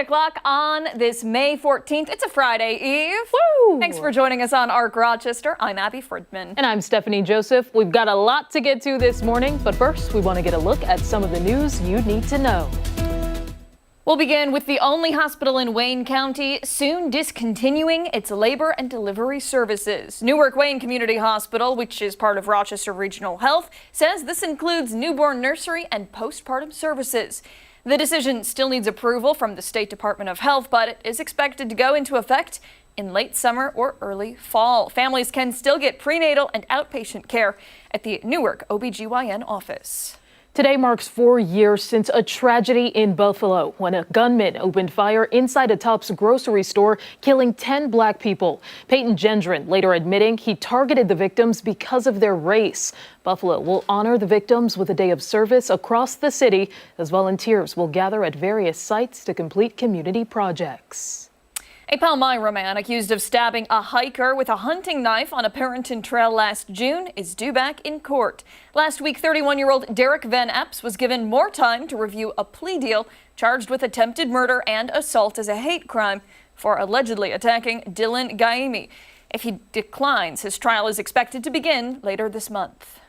o'clock on this May 14th. It's a Friday Eve. Woo! Thanks for joining us on ARC Rochester. I'm Abby Fridman. And I'm Stephanie Joseph. We've got a lot to get to this morning, but first we want to get a look at some of the news you need to know. We'll begin with the only hospital in Wayne County soon discontinuing its labor and delivery services. Newark Wayne Community Hospital, which is part of Rochester Regional Health, says this includes newborn nursery and postpartum services. The decision still needs approval from the State Department of Health, but it is expected to go into effect in late summer or early fall. Families can still get prenatal and outpatient care at the Newark OBGYN office. Today marks 4 years since a tragedy in Buffalo when a gunman opened fire inside a Tops grocery store, killing 10 black people. Peyton Gendron later admitting he targeted the victims because of their race. Buffalo will honor the victims with a day of service across the city as volunteers will gather at various sites to complete community projects. A Palmyra man accused of stabbing a hiker with a hunting knife on a Parenton trail last June is due back in court. Last week, 31-year-old Derek Van Epps was given more time to review a plea deal, charged with attempted murder and assault as a hate crime for allegedly attacking Dylan Gaimi. If he declines, his trial is expected to begin later this month.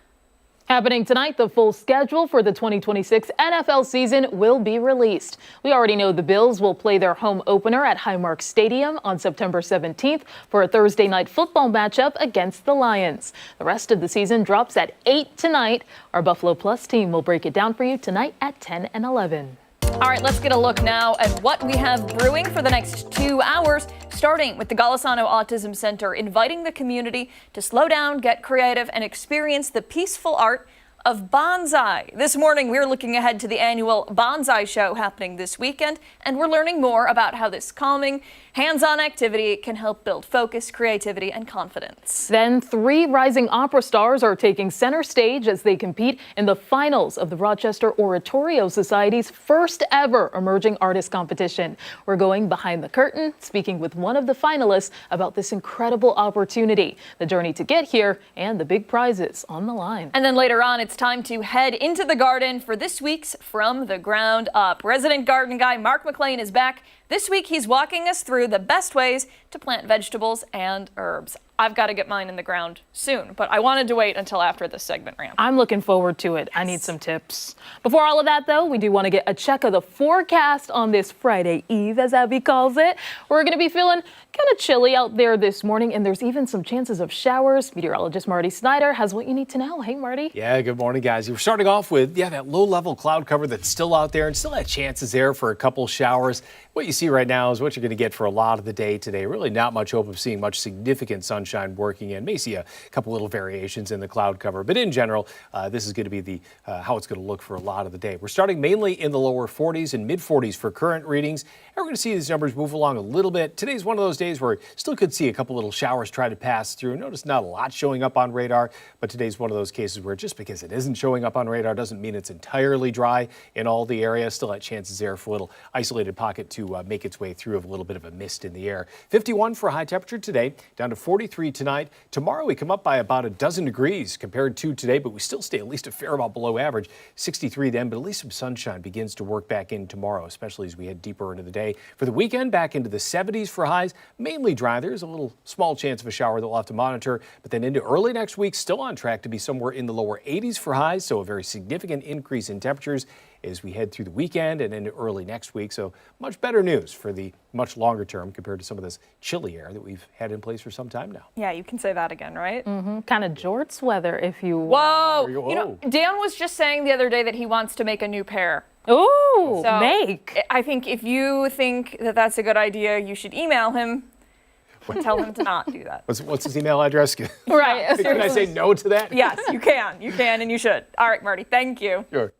Happening tonight, the full schedule for the 2026 NFL season will be released. We already know the Bills will play their home opener at Highmark Stadium on September 17th for a Thursday night football matchup against the Lions. The rest of the season drops at 8 tonight. Our Buffalo Plus team will break it down for you tonight at 10 and 11. All right, let's get a look now at what we have brewing for the next 2 hours, starting with the Golisano Autism Center, inviting the community to slow down, get creative, and experience the peaceful art of bonsai. This morning, we're looking ahead to the annual Bonsai show happening this weekend, and we're learning more about how this calming, hands-on activity can help build focus, creativity, and confidence. Then 3 rising opera stars are taking center stage as they compete in the finals of the Rochester Oratorio Society's first ever emerging artist competition. We're going behind the curtain, speaking with one of the finalists about this incredible opportunity, the journey to get here, and the big prizes on the line. And then later on, it's time to head into the garden for this week's From the Ground Up. Resident garden guy Mark McLean is back. This week, he's walking us through the best ways to plant vegetables and herbs. I've got to get mine in the ground soon, but I wanted to wait until after this segment ran. I'm looking forward to it. Yes. I need some tips. Before all of that, though, we do want to get a check of the forecast on this Friday Eve, as Abby calls it. We're going to be feeling kind of chilly out there this morning, and there's even some chances of showers. Meteorologist Marty Snyder has what you need to know. Hey, Marty. Yeah, good morning, guys. We're starting off with, that low-level cloud cover that's still out there and still had chances there for a couple showers. What you see right now is what you're going to get for a lot of the day today. Really not much hope of seeing much significant sunshine working in. May see a couple little variations in the cloud cover, but in general, this is going to be the how it's going to look for a lot of the day. We're starting mainly in the lower 40s and mid 40s for current readings. And we're going to see these numbers move along a little bit. Today's one of those days where still could see a couple little showers try to pass through. Notice not a lot showing up on radar, but today's one of those cases where just because it isn't showing up on radar doesn't mean it's entirely dry in all the areas. Still had chances there for a little isolated pocket to make its way through of a little bit of a mist in the air. 51 for a high temperature today, down to 43 tonight. Tomorrow we come up by about a dozen degrees compared to today, but we still stay at least a fair amount below average. 63 then, but at least some sunshine begins to work back in tomorrow, especially as we head deeper into the day. For the weekend, back into the 70s for highs, mainly dry. There's a little small chance of a shower that we'll have to monitor, but then into early next week, still on track to be somewhere in the lower 80s for highs, so a very significant increase in temperatures as we head through the weekend and into early next week. So much better news for the much longer term compared to some of this chilly air that we've had in place for some time now. Yeah, you can say that again, right? Mm-hmm. Kind of jorts weather, if you... Whoa! You know, Dan was just saying the other day that he wants to make a new pair. Ooh, so make! I think if you think that that's a good idea, you should email him. Tell him to not do that. What's his email address? Right. Can I say no to that? Yes, you can. You can and you should. All right, Marty, thank you. Sure.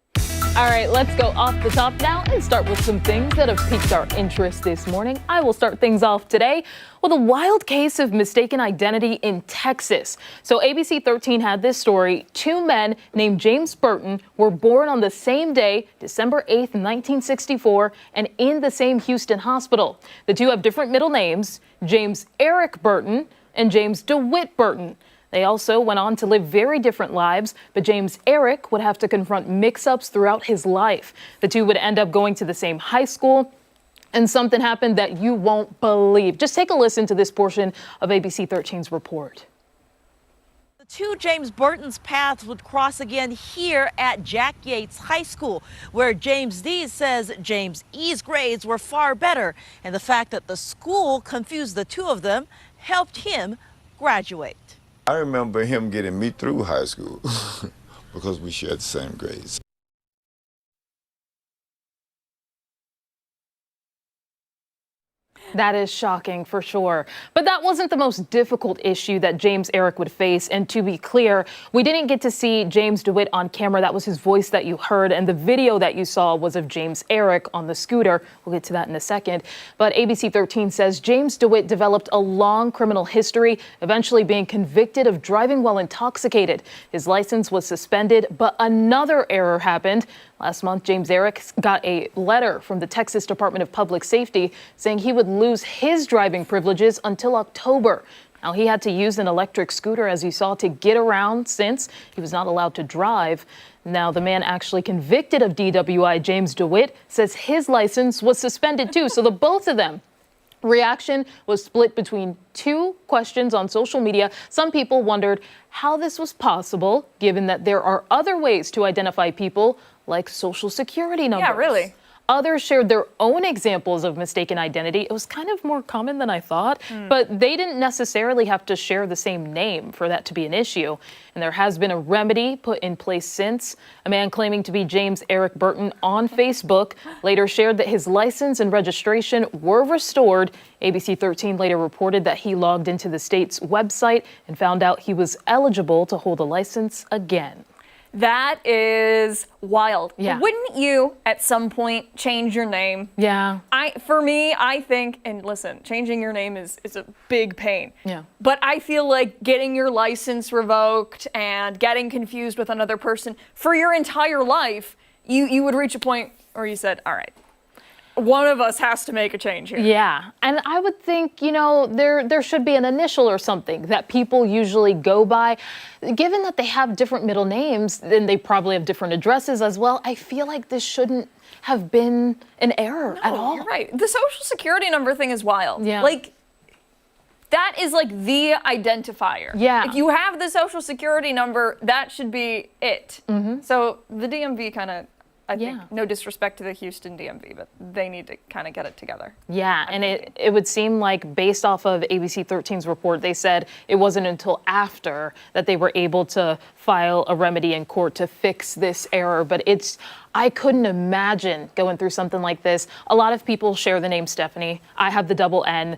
All right, let's go off the top now and start with some things that have piqued our interest this morning. I will start things off today with a wild case of mistaken identity in Texas. So ABC 13 had this story. 2 men named James Burton were born on the same day, December 8th, 1964, and in the same Houston hospital. The 2 have different middle names, James Eric Burton and James DeWitt Burton. They also went on to live very different lives, but James Eric would have to confront mix-ups throughout his life. The 2 would end up going to the same high school, and something happened that you won't believe. Just take a listen to this portion of ABC 13's report. The two James Burton's paths would cross again here at Jack Yates High School, where James D says James E's grades were far better, and the fact that the school confused the two of them helped him graduate. I remember him getting me through high school because we shared the same grades. That is shocking for sure. But that wasn't the most difficult issue that James Eric would face. And to be clear, we didn't get to see James DeWitt on camera. That was his voice that you heard. And the video that you saw was of James Eric on the scooter. We'll get to that in a second. But ABC 13 says James DeWitt developed a long criminal history, eventually being convicted of driving while intoxicated. His license was suspended, but another error happened. Last month, James Eric got a letter from the Texas Department of Public Safety saying he would lose his driving privileges until October. Now, he had to use an electric scooter, as you saw, to get around since he was not allowed to drive. Now, the man actually convicted of DWI, James DeWitt, says his license was suspended too. So the both of them. Reaction was split between two questions on social media. Some people wondered how this was possible, given that there are other ways to identify people, like social security numbers. Yeah, really. Others shared their own examples of mistaken identity. It was kind of more common than I thought, but they didn't necessarily have to share the same name for that to be an issue. And there has been a remedy put in place since. A man claiming to be James Eric Burton on Facebook later shared that his license and registration were restored. ABC 13 later reported that he logged into the state's website and found out he was eligible to hold a license again. That is wild. Yeah. Wouldn't you at some point change your name? Yeah. For me, I think, and listen, changing your name is a big pain. Yeah. But I feel like getting your license revoked and getting confused with another person for your entire life, you would reach a point where you said, all right, one of us has to make a change here. Yeah, and I would think, there should be an initial or something that people usually go by. Given that they have different middle names, then they probably have different addresses as well. I feel like this shouldn't have been an error at all. You're right. The social security number thing is wild. Yeah. Like, that is like the identifier. Yeah. If you have the social security number, that should be it. Mm-hmm. So the DMV kind of, I think, no disrespect to the Houston DMV, but they need to kind of get it together. Yeah, and it would seem like based off of ABC 13's report, they said it wasn't until after that they were able to file a remedy in court to fix this error. But I couldn't imagine going through something like this. A lot of people share the name Stephanie. I have the double N,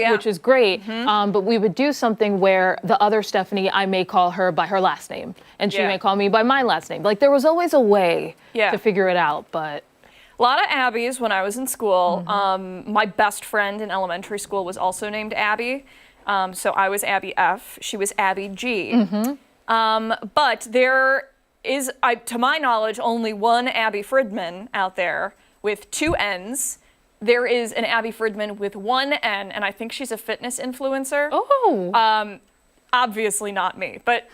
which is great. Mm-hmm. But we would do something where the other Stephanie, I may call her by her last name, and she may call me by my last name. Like, there was always a way to figure it out, but... A lot of Abby's when I was in school. Mm-hmm. My best friend in elementary school was also named Abby. So I was Abby F. She was Abby G. Mm-hmm. But there is, to my knowledge, only one Abby Fridman out there with two N's. There is an Abby Fridman with one N, and I think she's a fitness influencer. Oh. Obviously not me, but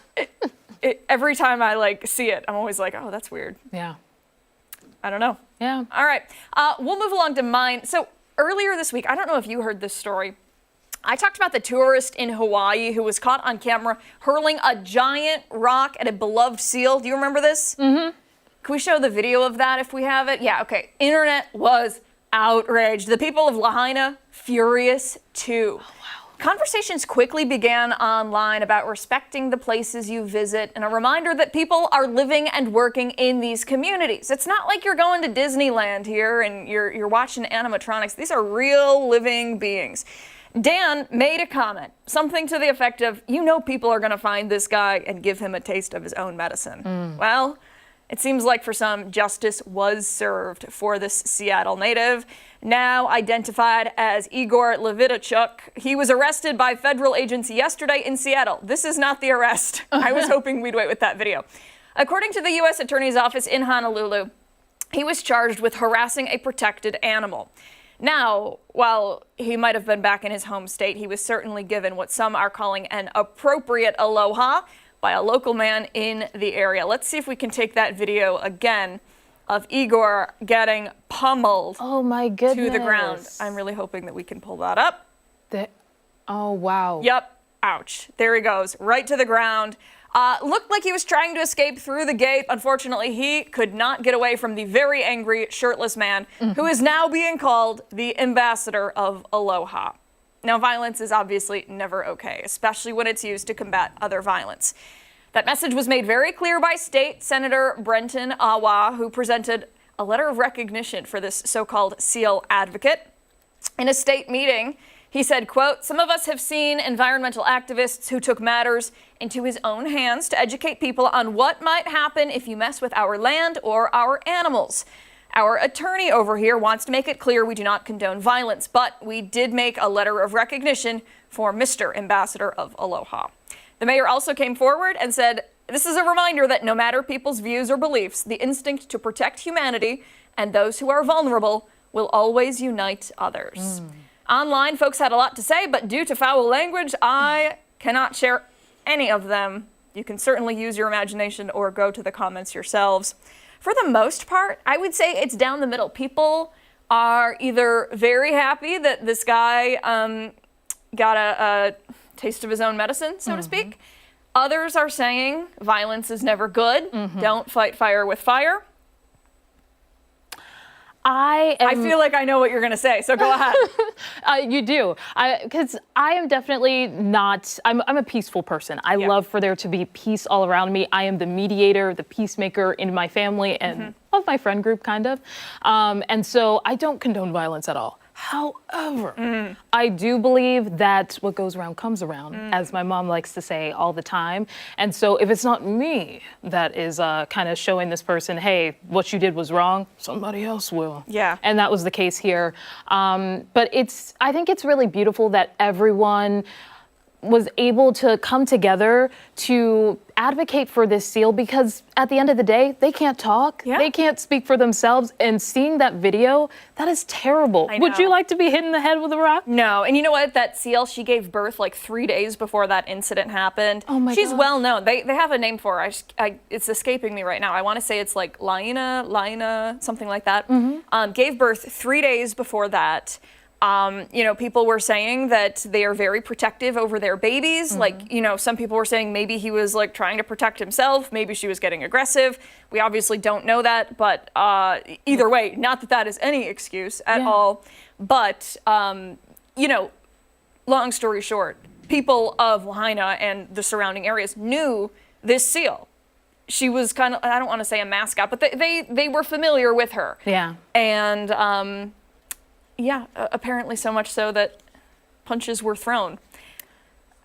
every time I see it, I'm always like, oh, that's weird. Yeah. I don't know. Yeah. All right. We'll move along to mine. So earlier this week, I don't know if you heard this story. I talked about the tourist in Hawaii who was caught on camera hurling a giant rock at a beloved seal. Do you remember this? Mm-hmm. Can we show the video of that if we have it? Yeah, okay. Internet was outraged. The people of Lahaina, furious too. Oh, wow. Conversations quickly began online about respecting the places you visit and a reminder that people are living and working in these communities. It's not like you're going to Disneyland here and you're watching animatronics. These are real living beings. Dan made a comment, something to the effect of, people are going to find this guy and give him a taste of his own medicine. Well, it seems like for some, justice was served for this Seattle native, now identified as Igor Levitichuk. He was arrested by federal agents yesterday in Seattle. This is not the arrest. I was hoping we'd wait with that video. According to the U.S. Attorney's Office in Honolulu, he was charged with harassing a protected animal. Now, while he might have been back in his home state, he was certainly given what some are calling an appropriate aloha by a local man in the area. Let's see if we can take that video again. of Igor getting pummeled Oh my goodness. to the ground. I'm really hoping that we can pull that up. Oh, wow. Yep. Ouch. There he goes, right to the ground. Looked like he was trying to escape through the gate. Unfortunately, he could not get away from the very angry, shirtless man who is now being called the ambassador of Aloha. Now, violence is obviously never okay, especially when it's used to combat other violence. That message was made very clear by State Senator Brenton Awa, who presented a letter of recognition for this so-called SEAL advocate. In a state meeting, he said, quote, "Some of us have seen environmental activists who took matters into his own hands to educate people on what might happen if you mess with our land or our animals. Our attorney over here wants to make it clear we do not condone violence, but we did make a letter of recognition for Mr. Ambassador of Aloha." The mayor also came forward and said, "This is a reminder that no matter people's views or beliefs, the instinct to protect humanity and those who are vulnerable will always unite others." Online, folks had a lot to say, but due to foul language, I cannot share any of them. You can certainly use your imagination or go to the comments yourselves. For the most part, I would say it's down the middle. People are either very happy that this guy got a taste of his own medicine, so to speak. Others are saying violence is never good. Don't fight fire with fire. I feel like I know what you're going to say, so go ahead. You do. Because I am definitely not, I'm a peaceful person. I love for there to be peace all around me. I am the mediator, the peacemaker in my family and of my friend group, kind of. And so I don't condone violence at all. However, I do believe that what goes around comes around, as my mom likes to say all the time. And so if it's not me that is kind of showing this person, hey, what you did was wrong, somebody else will. Yeah. And that was the case here. But I think it's really beautiful that everyone was able to come together to advocate for this SEAL, because at the end of the day, they can't talk. Yeah. They can't speak for themselves. And seeing that video, that is terrible. I Would know. you like to be hit in the head with a rock? No, and you know what? That SEAL, she gave birth like 3 days before that incident happened. Oh my She's gosh. well known. They have a name for her. It's escaping me right now. I want to say it's like Laina, something like that. Gave birth 3 days before that. You know, people were saying that they are very protective over their babies. Like, you know, some people were saying maybe he was like trying to protect himself. Maybe she was getting aggressive. We obviously don't know that, but either way, not that that is any excuse at all. But, you know, long story short, people of Lahaina and the surrounding areas knew this SEAL. She was kind of, I don't want to say a mascot, but they were familiar with her. Yeah. And, yeah, apparently so much so that punches were thrown.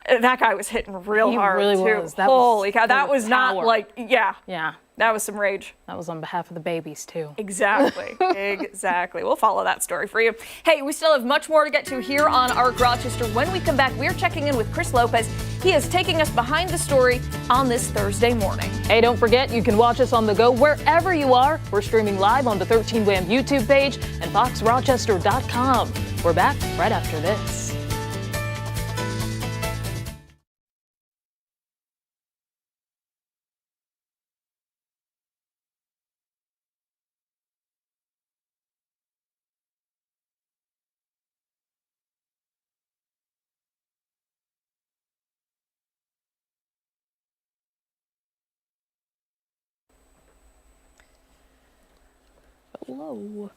That guy was hitting real He hard, really too. was. That Holy was cow, that full of was not power. like, yeah, Yeah. that was some rage. That was on behalf of the babies, too. Exactly, exactly. We'll follow that story for you. Hey, we still have much more to get to here on ARC Rochester. When we come back, we're checking in with Chris Lopez. He is taking us behind the story on this Thursday morning. Hey, don't forget, you can watch us on the go wherever you are. We're streaming live on the 13 WHAM YouTube page and foxrochester.com. We're back right after this. Hello.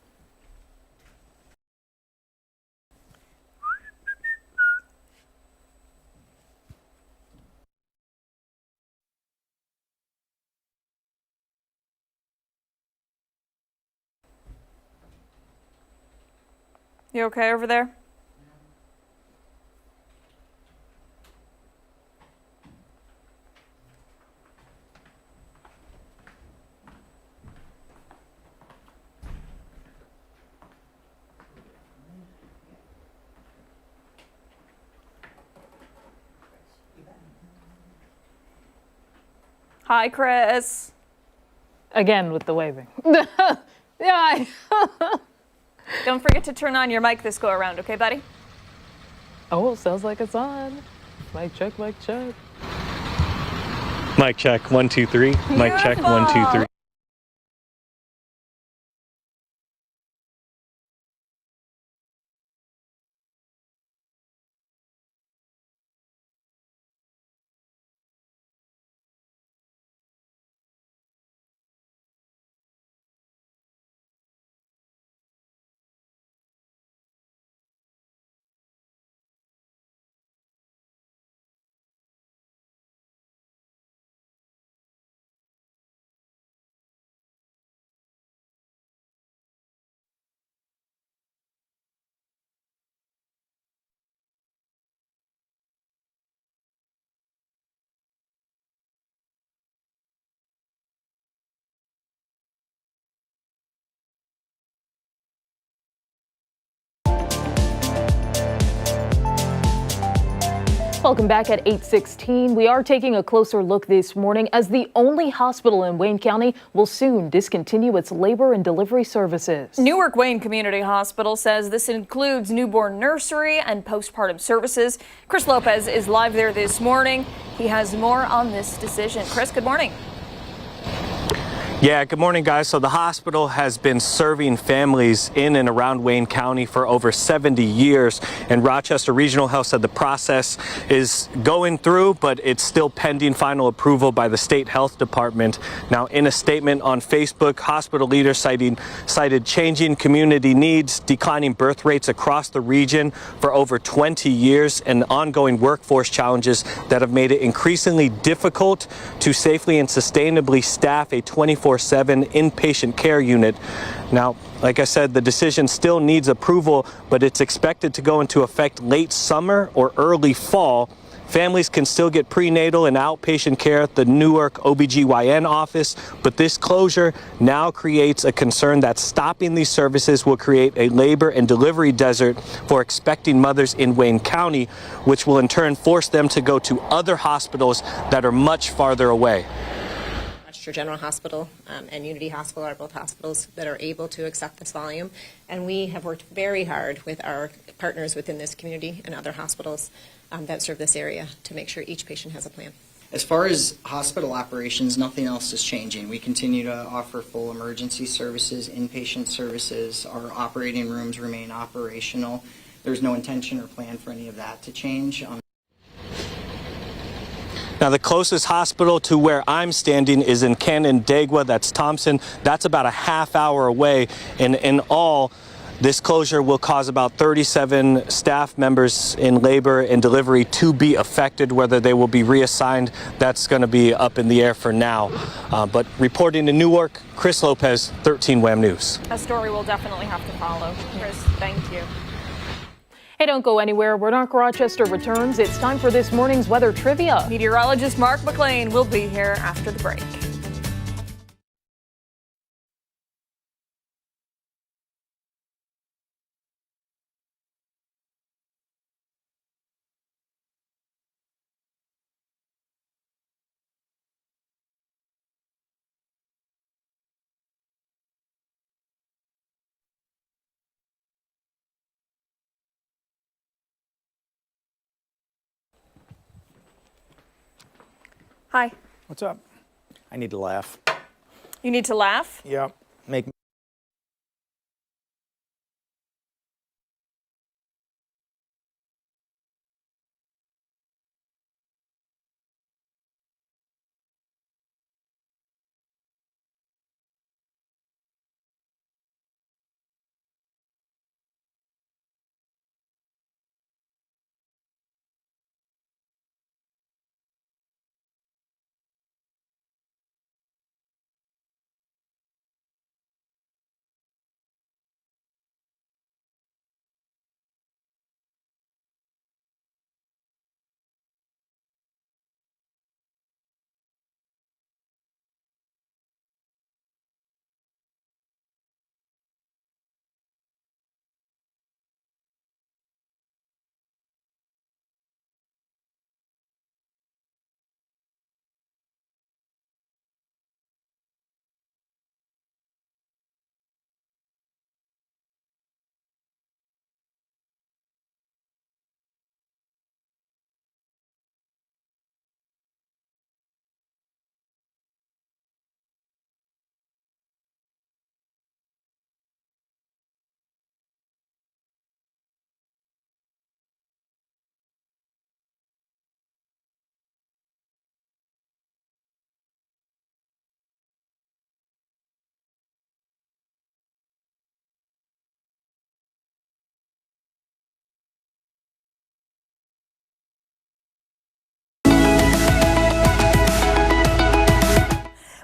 You okay over there? Hi, Chris. Again with the waving. Yeah. Don't forget to turn on your mic this go around, okay, buddy? Oh, sounds like it's on. Mic check, mic check. Mic check, 1, 2, 3. Mic check, 1, 2, 3. Welcome back at 8:16. We are taking a closer look this morning as the only hospital in Wayne County will soon discontinue its labor and delivery services. Newark Wayne Community Hospital says this includes newborn nursery and postpartum services. Chris Lopez is live there this morning. He has more on this decision. Chris, good morning. Yeah, good morning, guys. So the hospital has been serving families in and around Wayne County for over 70 years, and Rochester Regional Health said the process is going through, but it's still pending final approval by the state health department. Now, in a statement on Facebook, hospital leaders cited changing community needs, declining birth rates across the region for over 20 years, and ongoing workforce challenges that have made it increasingly difficult to safely and sustainably staff a 24/7 inpatient care unit. Now, like I said, the decision still needs approval, but it's expected to go into effect late summer or early fall. Families can still get prenatal and outpatient care at the Newark OBGYN office, but this closure now creates a concern that stopping these services will create a labor and delivery desert for expecting mothers in Wayne County, which will in turn force them to go to other hospitals that are much farther away. General Hospital and Unity Hospital are both hospitals that are able to accept this volume, and we have worked very hard with our partners within this community and other hospitals that serve this area to make sure each patient has a plan. As far as hospital operations, nothing else is changing. We continue to offer full emergency services, inpatient services. Our operating rooms remain operational. There's no intention or plan for any of that to change. Now, the closest hospital to where I'm standing is in Canandaigua, that's Thompson. That's about a half hour away. And in all, this closure will cause about 37 staff members in labor and delivery to be affected. Whether they will be reassigned, that's going to be up in the air for now. But reporting in Newark, Chris Lopez, 13 WHAM News. A story we'll definitely have to follow. Chris, thank you. Hey, don't go anywhere. When Rochester returns, it's time for this morning's weather trivia. Meteorologist Mark McLean will be here after the break. Hi. What's up? I need to laugh. You need to laugh? Yep. Make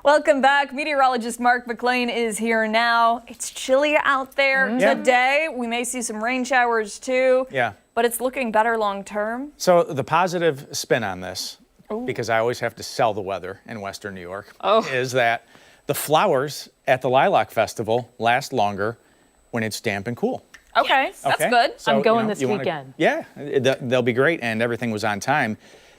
Welcome back. Meteorologist Mark McLean is here now. It's chilly out there today. We may see some rain showers too. Yeah. But it's looking better long term. So the positive spin on this, because I always have to sell the weather in Western New York, is that the flowers at the Lilac Festival last longer when it's damp and cool. Okay, that's Okay? good. So, I'm going you know, this you wanna- weekend. Yeah, they'll be great, and everything was on time,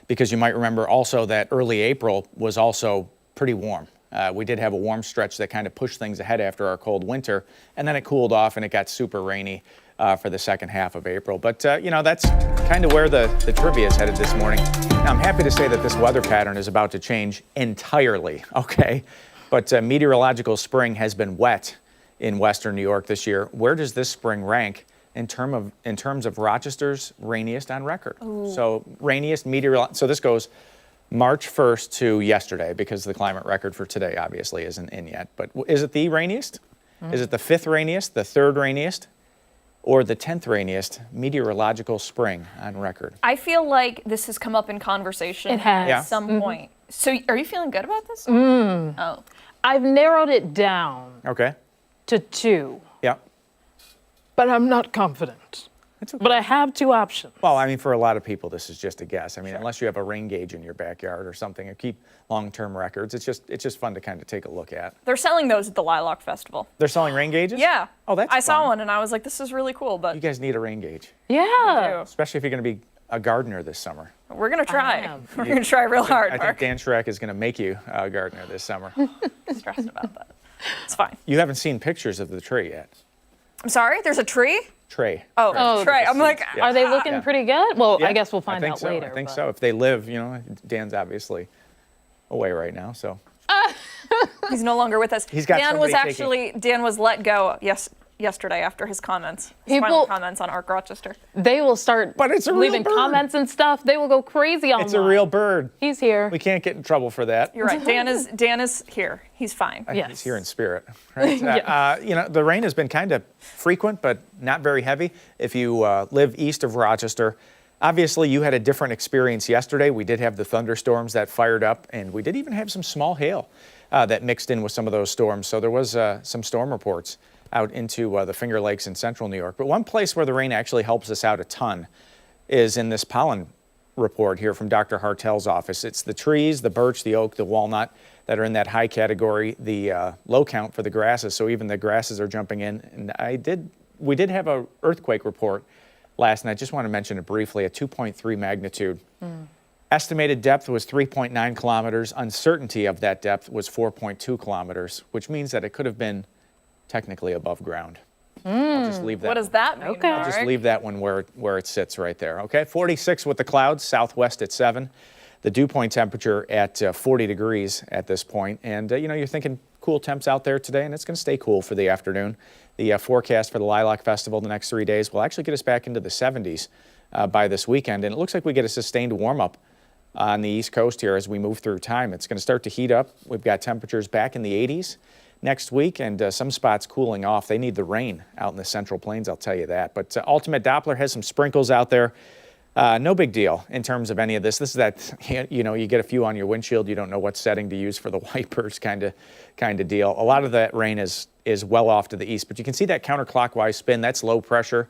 because you might remember also that early April was also pretty warm. We did have a warm stretch that kind of pushed things ahead after our cold winter, and then it cooled off and it got super rainy for the second half of April. But, you know, that's kind of where the trivia is headed this morning. Now, I'm happy to say that this weather pattern is about to change entirely, okay? But meteorological spring has been wet in Western New York this year. Where does this spring rank in terms of Rochester's rainiest on record? So rainiest so this goes March 1st to yesterday, because the climate record for today obviously isn't in yet. But is it the rainiest? Is it the 5th rainiest, the 3rd rainiest, or the 10th rainiest meteorological spring on record? I feel like this has come up in conversation It has. Yeah. at some point. So are you feeling good about this? Oh. I've narrowed it down Okay. to 2, Yeah. but I'm not confident. It's okay. But I have 2 options. Well, I mean, for a lot of people, this is just a guess. I mean, unless you have a rain gauge in your backyard or something, or keep long-term records, it's just fun to kind of take a look at. They're selling those at the Lilac Festival. They're selling rain gauges? Yeah. Oh, that's I saw fun. one and I was like, this is really cool, but You guys need a rain gauge, Yeah. especially if you're going to be a gardener this summer. we're going to try. am. We're going to try real hard, I think Mark. Dan Schreck is going to make you a gardener this summer. I'm stressed about that. It's fine. You haven't seen pictures of the tree yet. I'm sorry, there's a tree? Trey. Oh, Trey. I'm like, Yeah. Are they looking pretty good? Well, Yeah, I guess we'll find think out so. later. I think but- so. If they live, you know, Dan's obviously away right now, so. he's no longer with us. He's got Dan was somebody Dan was let go yesterday after his comments. His final comments on Arc Rochester. They will start But it's a real leaving bird. comments and stuff. They will go crazy online. It's a real bird. He's here. We can't get in trouble for that. You're right. Dan is here. He's fine. Yes. He's here in spirit, right? Yeah. You know, the rain has been kind of frequent, but not very heavy. If you live east of Rochester, obviously you had a different experience yesterday. We did have the thunderstorms that fired up, and we did even have some small hail that mixed in with some of those storms. So there was some storm reports out into the Finger Lakes in central New York. But one place where the rain actually helps us out a ton is in this pollen report here from Dr. Hartel's office. It's the trees, the birch, the oak, the walnut that are in that high category, the low count for the grasses, so even the grasses are jumping in. And we did have an earthquake report last night. Just want to mention it briefly, a 2.3 magnitude. Estimated depth was 3.9 kilometers. Uncertainty of that depth was 4.2 kilometers, which means that it could have been technically above ground. I'll just leave that. What does that mean? Okay. Mark? Just leave that one where it sits right there. Okay, 46 with the clouds, southwest at 7. The dew point temperature at 40 degrees at this point. And, you know, you're thinking cool temps out there today, and it's going to stay cool for the afternoon. The forecast for the Lilac Festival the next 3 days will actually get us back into the 70s by this weekend. And it looks like we get a sustained warm-up on the East Coast here as we move through time. It's going to start to heat up. We've got temperatures back in the 80s next week, and some spots cooling off. They need the rain out in the Central Plains, I'll tell you that. But Ultimate Doppler has some sprinkles out there. No big deal in terms of any of this. This is that, you know, you get a few on your windshield, you don't know what setting to use for the wipers kind of deal. A lot of that rain is well off to the east, but you can see that counterclockwise spin. That's low pressure.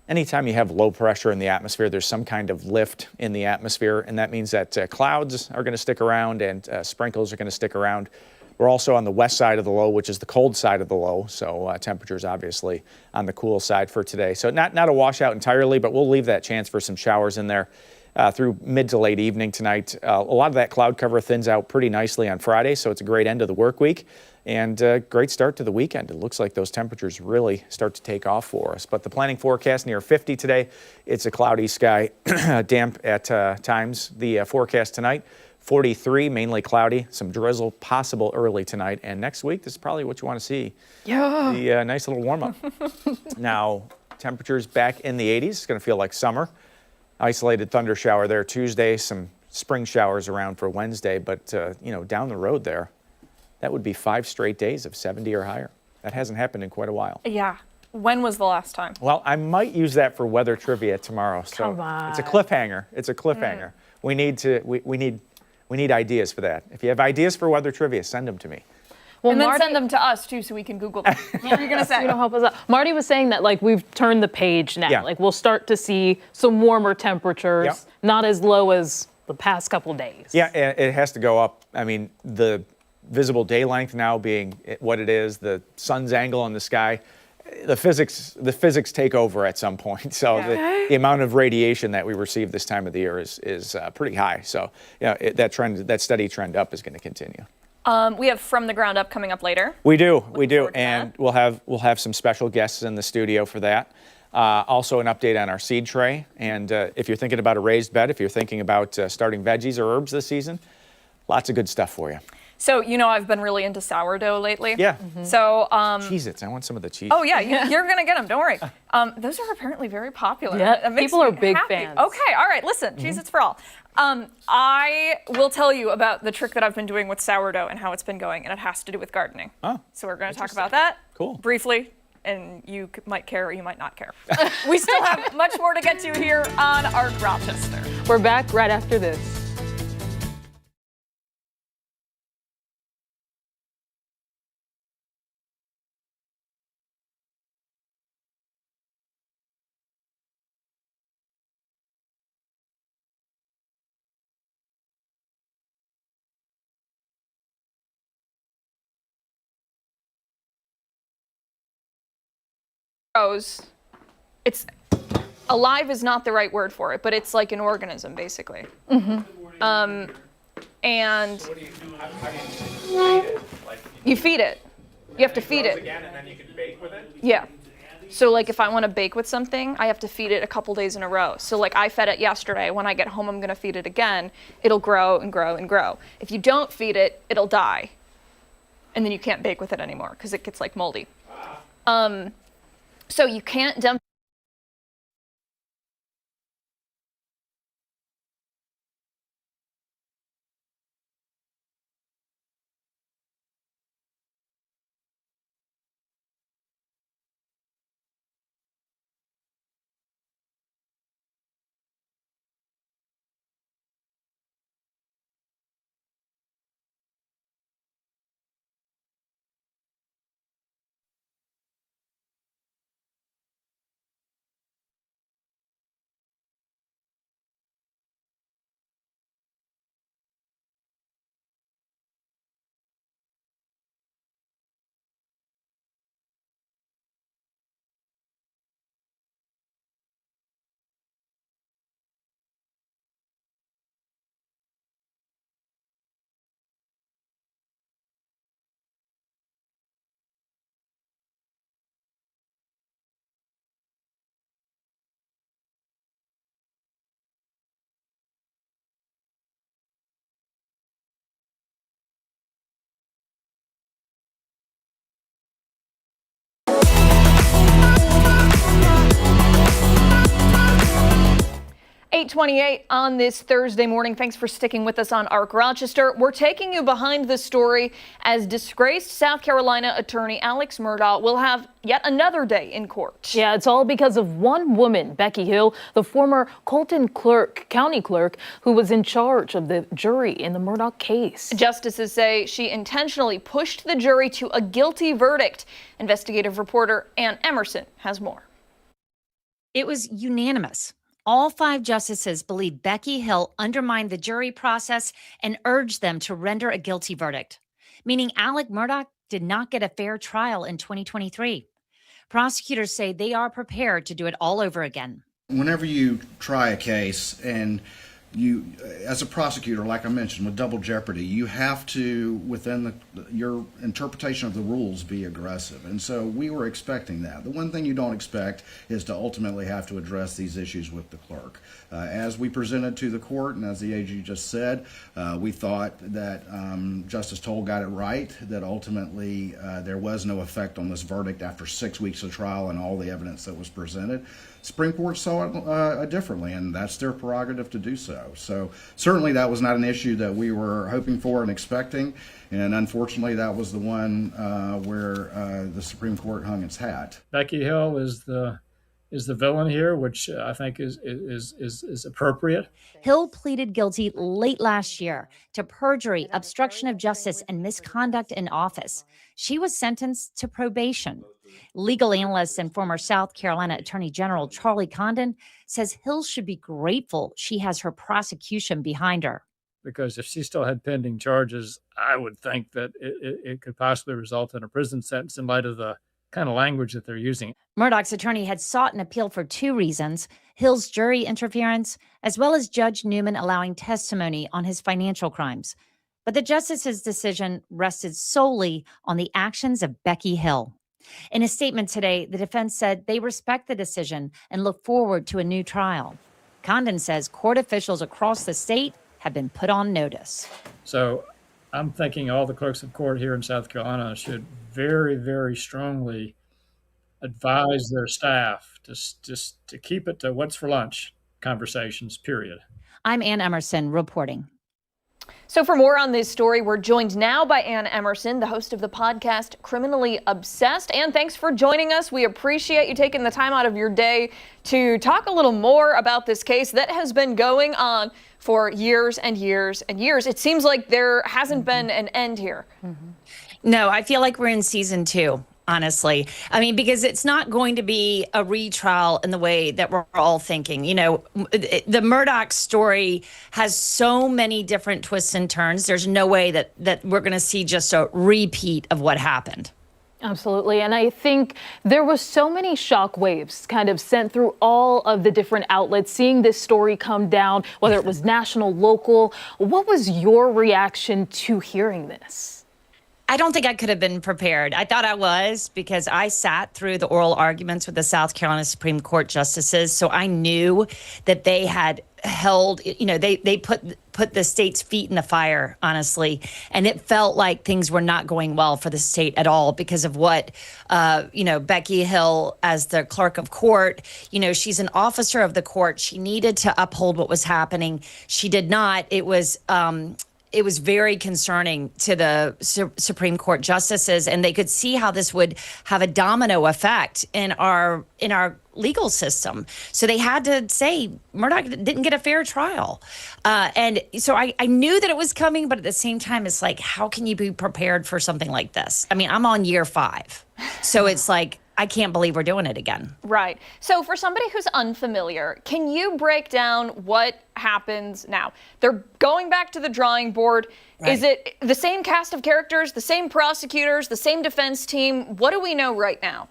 Anytime you have low pressure in the atmosphere, there's some kind of lift in the atmosphere, and that means that clouds are going to stick around and sprinkles are going to stick around. We're also on the west side of the low, which is the cold side of the low, so temperatures obviously on the cool side for today. So not a washout entirely, but we'll leave that chance for some showers in there through mid to late evening tonight. A lot of that cloud cover thins out pretty nicely on Friday, so it's a great end of the work week and great start to the weekend. It looks like those temperatures really start to take off for us. But the planning forecast near 50 today. It's a cloudy sky, damp at times. The forecast tonight, 43, mainly cloudy, some drizzle possible early tonight. And next week, this is probably what you want to see. Yeah. The nice little warm up. Now, temperatures back in the 80s. It's going to feel like summer. Isolated thunder shower there Tuesday, some spring showers around for Wednesday. But, you know, down the road there, that would be 5 straight days of 70 or higher. That hasn't happened in quite a while. Yeah. When was the last time? Well, I might use that for weather trivia tomorrow. So Come on. it's a cliffhanger. It's a cliffhanger. We need ideas for that. If you have ideas for weather trivia, send them to me. Well, And then Marty, send them to us too so we can Google them. What are you going to say? you know, help us out. Marty was saying that like we've turned the page now. Yeah. Like we'll start to see some warmer temperatures, Yep. not as low as the past couple days. Yeah, it has to go up. I mean, the visible day length now being what it is, the sun's angle in the sky, the physics take over at some point. So the amount of radiation that we receive this time of the year is pretty high. So that steady trend up is going to continue. We have From the Ground Up coming up later. We do, and we'll have some special guests in the studio for that. Also an update on our seed tray, and if you're thinking about a raised bed, if you're thinking about starting veggies or herbs this season, lots of good stuff for you. So, I've been really into sourdough lately. Yeah. So, Cheez-Its. I want some of the cheese. Oh, yeah, you're going to get them. Don't worry. Those are apparently very popular. Yeah, people are big happy. fans. Okay, all right, listen, Cheez-Its for all. I will tell you about the trick that I've been doing with sourdough and how it's been going, and it has to do with gardening. Oh, so we're going to talk about that briefly, and you might care or you might not care. We still have much more to get to here on Art Rochester. We're back right after this. It's alive is not the right word for it, but it's like an organism basically. And you feed it. You have to feed it. Again, and then you can bake with it? Yeah. So like if I want to bake with something, I have to feed it a couple days in a row. So like I fed it yesterday. When I get home, I'm going to feed it again. It'll grow and grow and grow. If you don't feed it, it'll die. And then you can't bake with it anymore because it gets like moldy. So you can't dump. .28 on this Thursday morning. Thanks for sticking with us on ARC Rochester. We're taking you behind the story as disgraced South Carolina attorney Alex Murdaugh will have yet another day in court. Yeah, it's all because of one woman, Becky Hill, the former Colton county clerk, who was in charge of the jury in the Murdaugh case. Justices say she intentionally pushed the jury to a guilty verdict. Investigative reporter Ann Emerson has more. It was unanimous. All 5 justices believe Becky Hill undermined the jury process and urged them to render a guilty verdict, meaning Alex Murdaugh did not get a fair trial in 2023. Prosecutors say they are prepared to do it all over again. Whenever you try a case and you, as a prosecutor, like I mentioned, with double jeopardy, you have to, within your interpretation of the rules, be aggressive. And so we were expecting that. The one thing you don't expect is to ultimately have to address these issues with the clerk. As we presented to the court, and as the AG just said, we thought that Justice Toll got it right, that ultimately there was no effect on this verdict after 6 weeks of trial and all the evidence that was presented. Supreme Court saw it differently, and that's their prerogative to do so. So certainly that was not an issue that we were hoping for and expecting, and unfortunately that was the one where the Supreme Court hung its hat. Becky Hill is the villain here, which I think is appropriate. Hill pleaded guilty late last year to perjury, obstruction of justice, and misconduct in office. She was sentenced to probation. Legal analyst and former South Carolina Attorney General Charlie Condon says Hill should be grateful she has her prosecution behind her. Because if she still had pending charges, I would think that it could possibly result in a prison sentence in light of the kind of language that they're using. Murdaugh's attorney had sought an appeal for two reasons: Hill's jury interference, as well as Judge Newman allowing testimony on his financial crimes. But the justice's decision rested solely on the actions of Becky Hill. In a statement today, the defense said they respect the decision and look forward to a new trial. Condon says court officials across the state have been put on notice. So I'm thinking all the clerks of court here in South Carolina should very, very strongly advise their staff to keep it to what's for lunch conversations, period. I'm Ann Emerson reporting. So for more on this story, we're joined now by Ann Emerson, the host of the podcast Criminally Obsessed. Ann, thanks for joining us. We appreciate you taking the time out of your day to talk a little more about this case that has been going on for years and years and years. It seems like there hasn't been an end here. No, I feel like we're in season 2. Honestly, I mean, because it's not going to be a retrial in the way that we're all thinking. You know, the Murdaugh story has so many different twists and turns. There's no way that we're going to see just a repeat of what happened. Absolutely. And I think there was so many shock waves kind of sent through all of the different outlets, seeing this story come down, whether it was national, local. What was your reaction to hearing this? I don't think I could have been prepared. I thought I was, because I sat through the oral arguments with the South Carolina Supreme Court justices. So I knew that they had held, you know, they put the state's feet in the fire, honestly. And it felt like things were not going well for the state at all because of what, Becky Hill, as the clerk of court, she's an officer of the court. She needed to uphold what was happening. She did not. It was very concerning to the Supreme Court justices, and they could see how this would have a domino effect in our legal system. So they had to say Murdaugh didn't get a fair trial. And so I knew that it was coming, but at the same time, it's like, how can you be prepared for something like this? I mean, I'm on year 5. So it's like, I can't believe we're doing it again. Right. So for somebody who's unfamiliar, can you break down what happens now? They're going back to the drawing board. Right. Is it the same cast of characters, the same prosecutors, the same defense team? What do we know right now?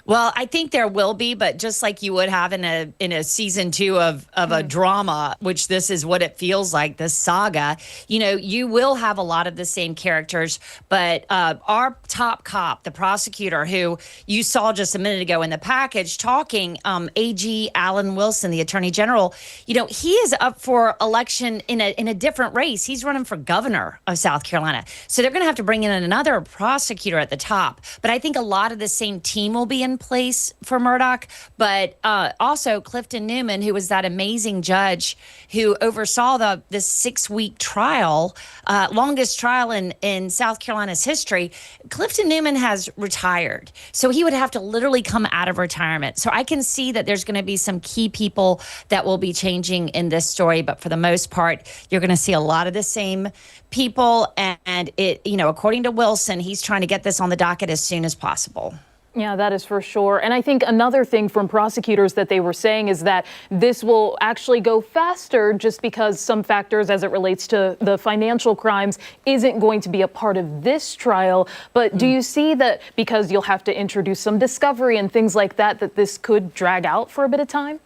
Well, I think there will be, but just like you would have in a season 2 of a drama, which this is what it feels like, this saga, you will have a lot of the same characters. But our top cop, the prosecutor who you saw just a minute ago in the package talking, AG Alan Wilson, the attorney general, he is up for election in a different race. He's running for governor of South Carolina. So they're going to have to bring in another prosecutor at the top. But I think a lot of the same team will be in place for Murdaugh, but also Clifton Newman, who was that amazing judge who oversaw this 6-week trial, longest trial in South Carolina's history. Clifton Newman has retired, so he would have to literally come out of retirement. So I can see that there's going to be some key people that will be changing in this story, but for the most part, you're going to see a lot of the same people, and it, according to Wilson, he's trying to get this on the docket as soon as possible. Yeah, that is for sure. And I think another thing from prosecutors that they were saying is that this will actually go faster just because some factors as it relates to the financial crimes isn't going to be a part of this trial. But do you see that because you'll have to introduce some discovery and things like that this could drag out for a bit of time?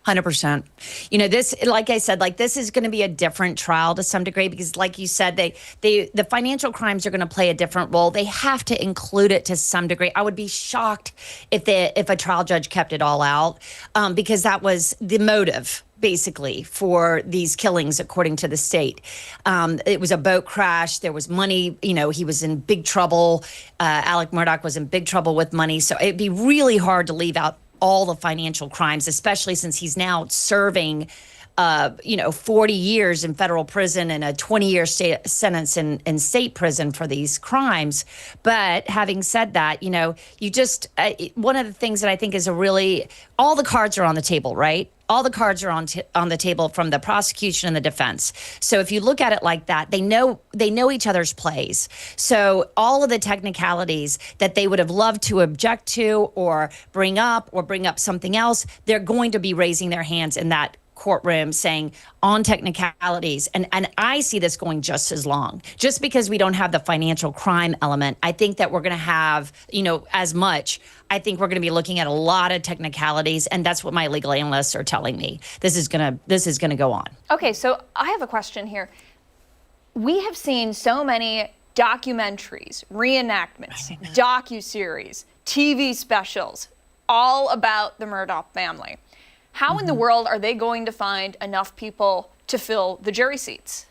100%. This, like I said, this is going to be a different trial to some degree because, like you said, the financial crimes are going to play a different role. They have to include it to some degree. I would be shocked if a trial judge kept it all out because that was the motive, basically, for these killings, according to the state. It was a boat crash. There was money. He was in big trouble. Alec Murdaugh was in big trouble with money. So it'd be really hard to leave out all the financial crimes, especially since he's now serving, 40 years in federal prison and a 20-year sentence in state prison for these crimes. But having said that, you just, one of the things that I think is all the cards are on the table, right? All the cards are on the table from the prosecution and the defense. So if you look at it like that, they know each other's plays. So all of the technicalities that they would have loved to object to or bring up something else, they're going to be raising their hands in that courtroom saying on technicalities, and I see this going just as long. Just because we don't have the financial crime element, I think that we're going to have, as much. I think we're going to be looking at a lot of technicalities, and that's what my legal analysts are telling me. This is going to go on. Okay, so I have a question here. We have seen so many documentaries, reenactments, docuseries, TV specials, all about the Murdaugh family. How in the world are they going to find enough people to fill the jury seats?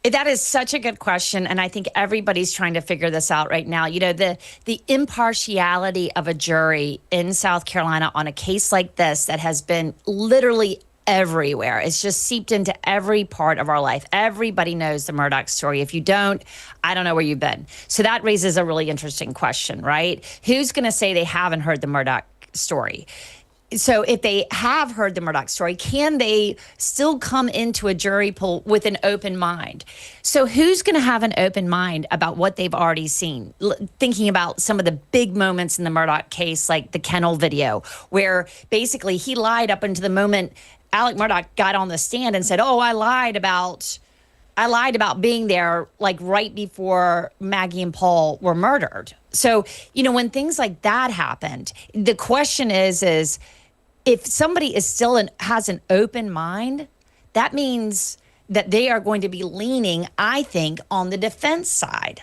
That is such a good question, and I think everybody's trying to figure this out right now. The impartiality of a jury in South Carolina on a case like this that has been literally everywhere. It's just seeped into every part of our life. Everybody knows the Murdaugh story. If you don't, I don't know where you've been. So that raises a really interesting question, right? Who's going to say they haven't heard the Murdaugh story? So if they have heard the Murdaugh story, can they still come into a jury pool with an open mind? So who's going to have an open mind about what they've already seen? Thinking about some of the big moments in the Murdaugh case, like the kennel video, where basically he lied up until the moment Alec Murdaugh got on the stand and said, "Oh, I lied about being there, like right before Maggie and Paul were murdered." So, when things like that happened, the question is if somebody has an open mind, that means that they are going to be leaning, I think, on the defense side.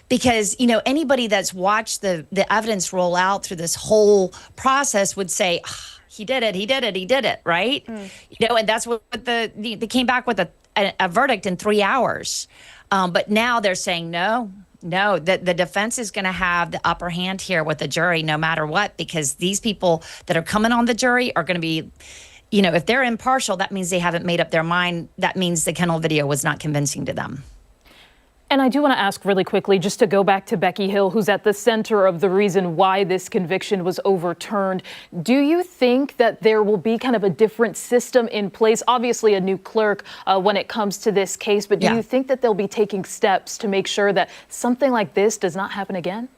Because, anybody that's watched the evidence roll out through this whole process would say, he did it, right? And that's what they came back with a verdict in 3 hours. But now they're saying, no, the defense is going to have the upper hand here with the jury no matter what, because these people that are coming on the jury are going to be, if they're impartial, that means they haven't made up their mind. That means the kennel video was not convincing to them. And I do want to ask really quickly, just to go back to Becky Hill, who's at the center of the reason why this conviction was overturned. Do you think that there will be kind of a different system in place? Obviously, a new clerk when it comes to this case, but do you think that they'll be taking steps to make sure that something like this does not happen again?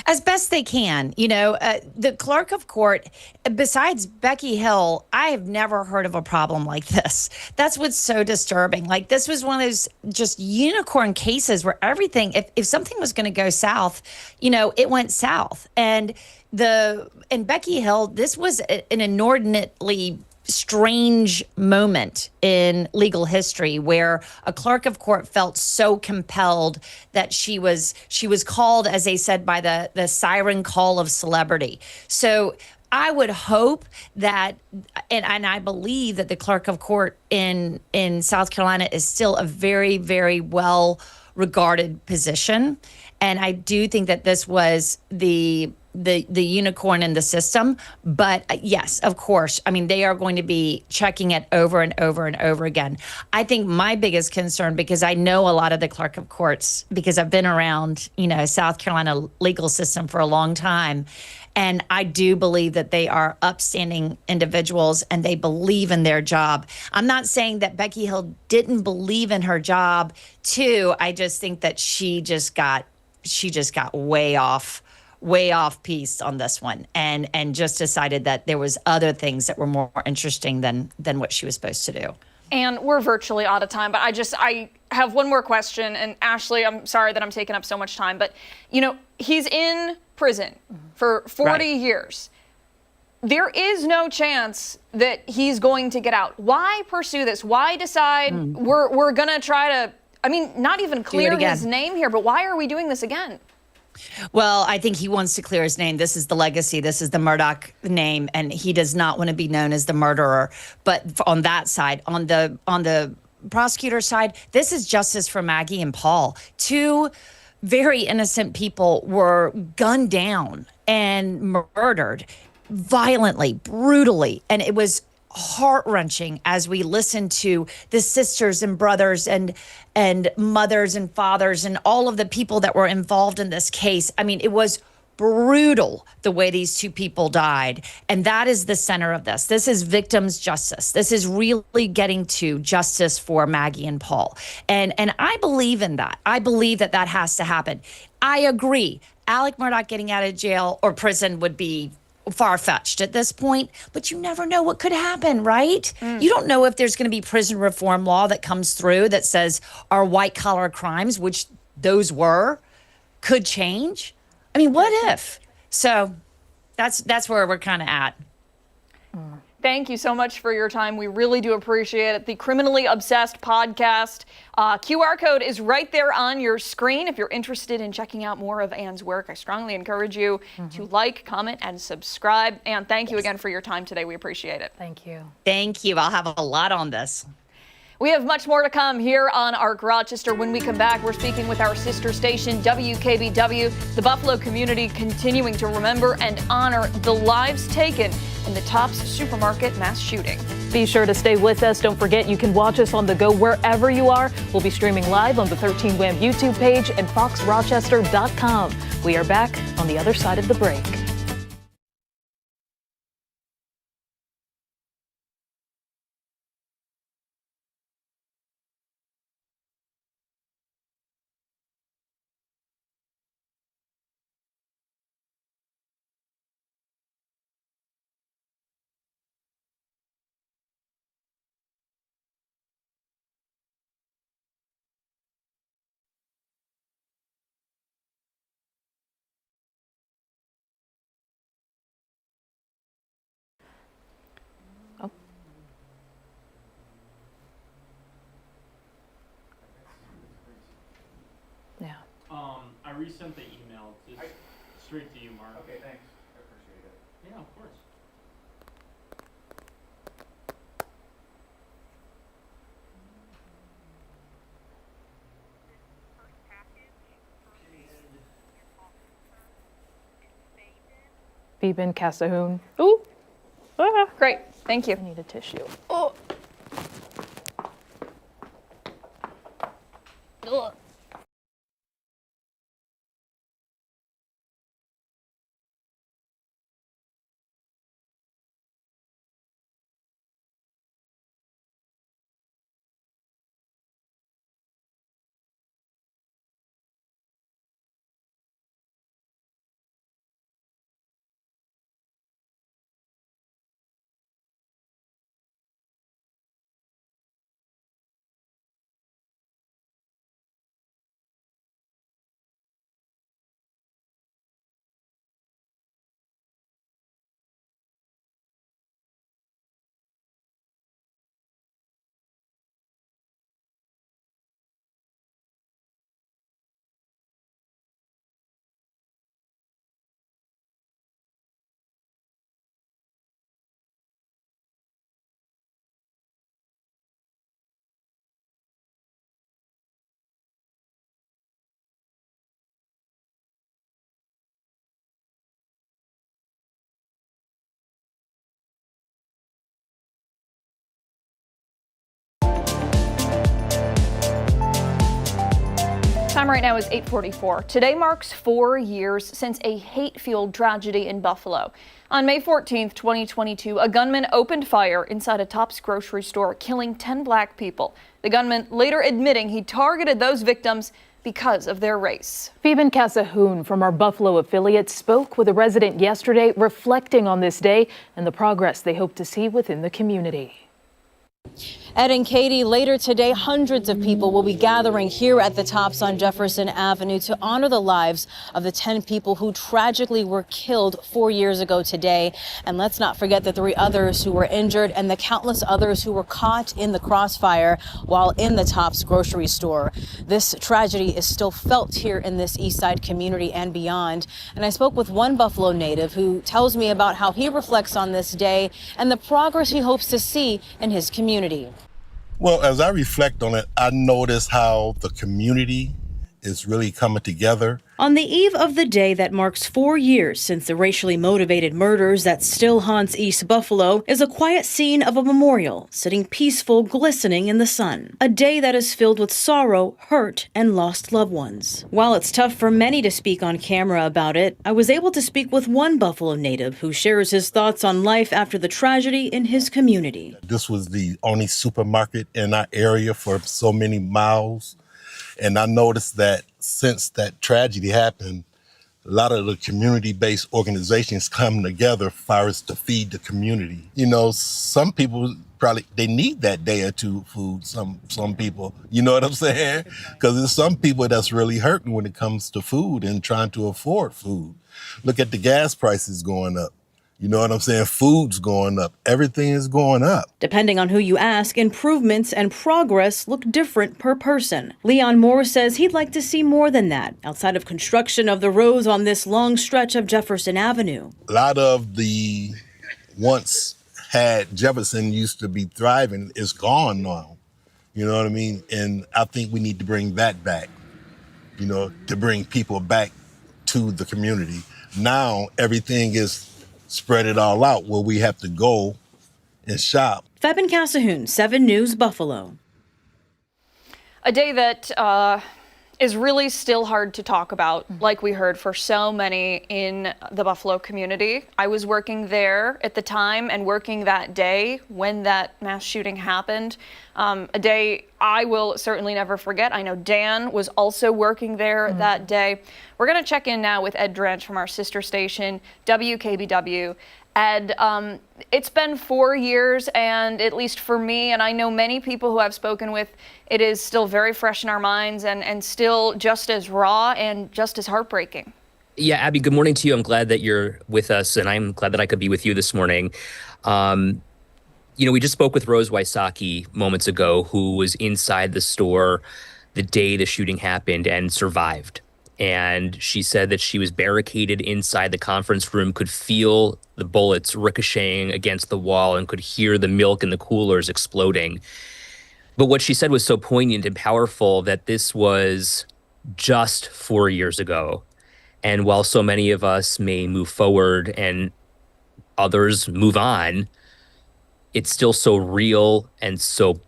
As best they can. The clerk of court, besides Becky Hill, I have never heard of a problem like this. That's what's so disturbing. Like, this was one of those just unicorn cases where everything, if something was going to go south, it went south. And Becky Hill, this was an inordinately strange moment in legal history where a clerk of court felt so compelled that she was called, as they said, by the siren call of celebrity. So I would hope that, and I believe that the clerk of court in South Carolina is still a very, very well regarded position. And I do think that this was the unicorn in the system. But yes, of course, they are going to be checking it over and over and over again. I think my biggest concern, because I know a lot of the clerk of courts, because I've been around, South Carolina legal system for a long time. And I do believe that they are upstanding individuals and they believe in their job. I'm not saying that Becky Hill didn't believe in her job too. I just think that she just got way off piece on this one and just decided that there was other things that were more interesting than what she was supposed to do. And we're virtually out of time, but I have one more question. And Ashley, I'm sorry that I'm taking up so much time, but he's in prison for 40 years. There is no chance that he's going to get out. Why pursue this? Why decide we're going to try to, not even clear his name here, but why are we doing this again? Well, I think he wants to clear his name. This is the legacy. This is the Murdaugh name, and he does not want to be known as the murderer. But on that side, on the prosecutor side, this is justice for Maggie and Paul. Two very innocent people were gunned down and murdered violently, brutally, and it was heart-wrenching as we listened to the sisters and brothers and mothers and fathers and all of the people that were involved in this case. It was brutal the way these two people died. And that is the center of this. This is victims' justice. This is really getting to justice for Maggie and Paul. And I believe in that. I believe that has to happen. I agree. Alec Murdaugh getting out of jail or prison would be far-fetched at this point, but you never know what could happen, right? You don't know if there's going to be prison reform law that comes through that says our white-collar crimes, which those were, could change. I mean, what if? So that's where we're kind of at. Thank you so much for your time. We really do appreciate it. The Criminally Obsessed podcast QR code is right there on your screen. If you're interested in checking out more of Anne's work, I strongly encourage you to like, comment, and subscribe. Anne, thank you again for your time today. We appreciate it. Thank you. Thank you. I'll have a lot on this. We have much more to come here on ARC Rochester. When we come back, we're speaking with our sister station, WKBW, the Buffalo community continuing to remember and honor the lives taken in the Tops Supermarket mass shooting. Be sure to stay with us. Don't forget, you can watch us on the go wherever you are. We'll be streaming live on the 13 WHAM YouTube page and foxrochester.com. We are back on the other side of the break. Yeah. I resent the email just straight to you, Mark. Okay, thanks. I appreciate it. Yeah, of course. Phoebe Casahoon. Ooh. Great. Thank you. I need a tissue. Oh. Ugh. Time right now is 8:44. Today marks 4 years since a hate-fueled tragedy in Buffalo. On May 14th, 2022, a gunman opened fire inside a Tops grocery store, killing 10 black people. The gunman later admitting he targeted those victims because of their race. Phoebe Casahoon from our Buffalo affiliate spoke with a resident yesterday reflecting on this day and the progress they hope to see within the community. Ed and Katie, later today, hundreds of people will be gathering here at the Tops on Jefferson Avenue to honor the lives of the 10 people who tragically were killed 4 years ago today. And let's not forget the 3 others who were injured and the countless others who were caught in the crossfire while in the Tops grocery store. This tragedy is still felt here in this East Side community and beyond. And I spoke with one Buffalo native who tells me about how he reflects on this day and the progress he hopes to see in his community. Well, as I reflect on it, I notice how the community is really coming together. On the eve of the day that marks 4 years since the racially motivated murders that still haunts East Buffalo is a quiet scene of a memorial sitting peaceful, glistening in the sun. A day that is filled with sorrow, hurt, and lost loved ones. While it's tough for many to speak on camera about it, I was able to speak with one Buffalo native who shares his thoughts on life after the tragedy in his community. This was the only supermarket in our area for so many miles. And I noticed that since that tragedy happened, a lot of the community-based organizations come together as far as to feed the community. You know, some people probably, they need that day or two food, some people, you know what I'm saying? Because there's some people that's really hurting when it comes to food and trying to afford food. Look at the gas prices going up. You know what I'm saying? Food's going up. Everything is going up. Depending on who you ask, improvements and progress look different per person. Leon Moore says he'd like to see more than that, outside of construction of the roads on this long stretch of Jefferson Avenue. A lot of the once had Jefferson used to be thriving is gone now. You know what I mean? And I think we need to bring that back, you know, to bring people back to the community. Now everything is spread it all out where we have to go and shop. Febin Cassahoon, 7 News, Buffalo. A day that is really still hard to talk about, like we heard, for so many in the Buffalo community. I was working there at the time and working that day when that mass shooting happened. A day I will certainly never forget. I know Dan was also working there that day. We're going to check in now with Ed Drench from our sister station, WKBW. Ed, it's been 4 years, and at least for me, and I know many people who I've spoken with, it is still very fresh in our minds and still just as raw and just as heartbreaking. Yeah, Abby, good morning to you. I'm glad that you're with us, and I'm glad that I could be with you this morning. You know, we just spoke with Rose Wysocki moments ago, who was inside the store the day the shooting happened and survived. And she said that she was barricaded inside the conference room, could feel the bullets ricocheting against the wall and could hear the milk in the coolers exploding. But what she said was so poignant and powerful that this was just 4 years ago. And while so many of us may move forward and others move on, it's still so real and so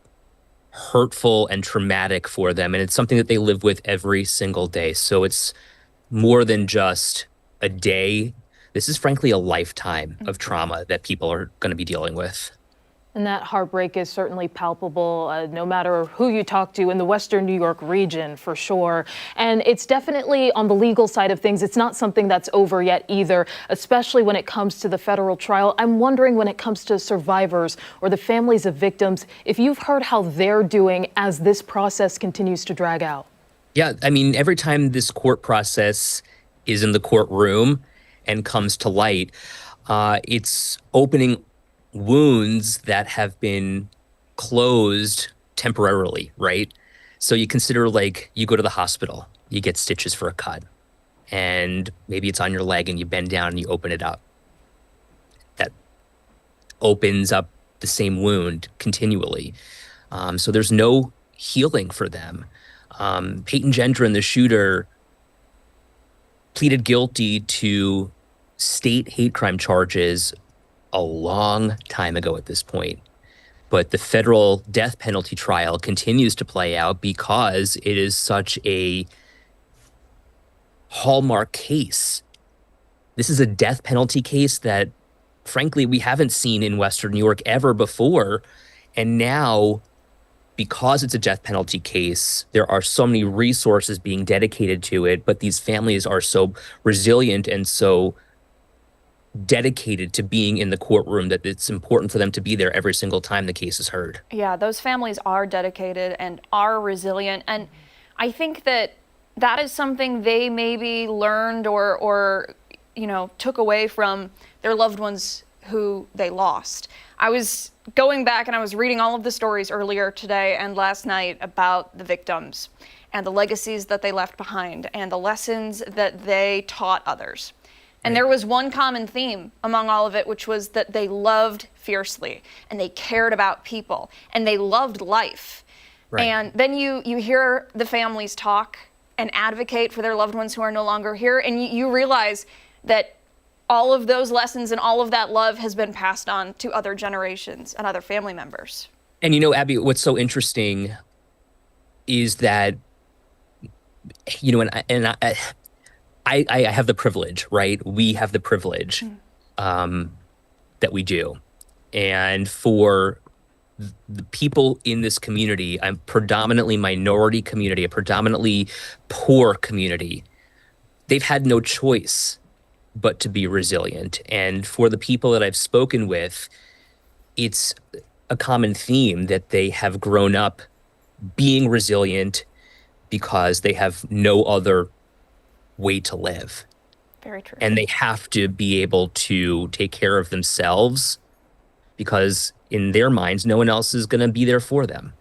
hurtful and traumatic for them. And it's something that they live with every single day. So it's more than just a day. This is frankly a lifetime of trauma that people are going to be dealing with. And that heartbreak is certainly palpable, no matter who you talk to in the Western New York region, for sure. And it's definitely on the legal side of things. It's not something that's over yet either, especially when it comes to the federal trial. I'm wondering, when it comes to survivors or the families of victims, if you've heard how they're doing as this process continues to drag out. Yeah, I mean, every time this court process is in the courtroom and comes to light, it's opening wounds that have been closed temporarily, right? So you consider, like, you go to the hospital, you get stitches for a cut, and maybe it's on your leg and you bend down and you open it up. That opens up the same wound continually. So there's no healing for them. Peyton Gendron, the shooter, pleaded guilty to state hate crime charges a long time ago at this point. But the federal death penalty trial continues to play out because it is such a hallmark case. This is a death penalty case that, frankly, we haven't seen in Western New York ever before. And now, because it's a death penalty case, there are so many resources being dedicated to it, but these families are so resilient and so dedicated to being in the courtroom that it's important for them to be there every single time the case is heard. Yeah, those families are dedicated and are resilient. And I think that that is something they maybe learned or you know, took away from their loved ones who they lost. I was going back and I was reading all of the stories earlier today and last night about the victims and the legacies that they left behind and the lessons that they taught others. And there was one common theme among all of it, which was that they loved fiercely and they cared about people and they loved life. Right. And then you hear the families talk and advocate for their loved ones who are no longer here, and you realize that all of those lessons and all of that love has been passed on to other generations and other family members. And you know, Abby, what's so interesting is that, you know, I have the privilege, right? We have the privilege that we do. And for the people in this community, a predominantly minority community, a predominantly poor community, they've had no choice but to be resilient. And for the people that I've spoken with, it's a common theme that they have grown up being resilient because they have no other way to live. Very true. And they have to be able to take care of themselves because in their minds, no one else is going to be there for them.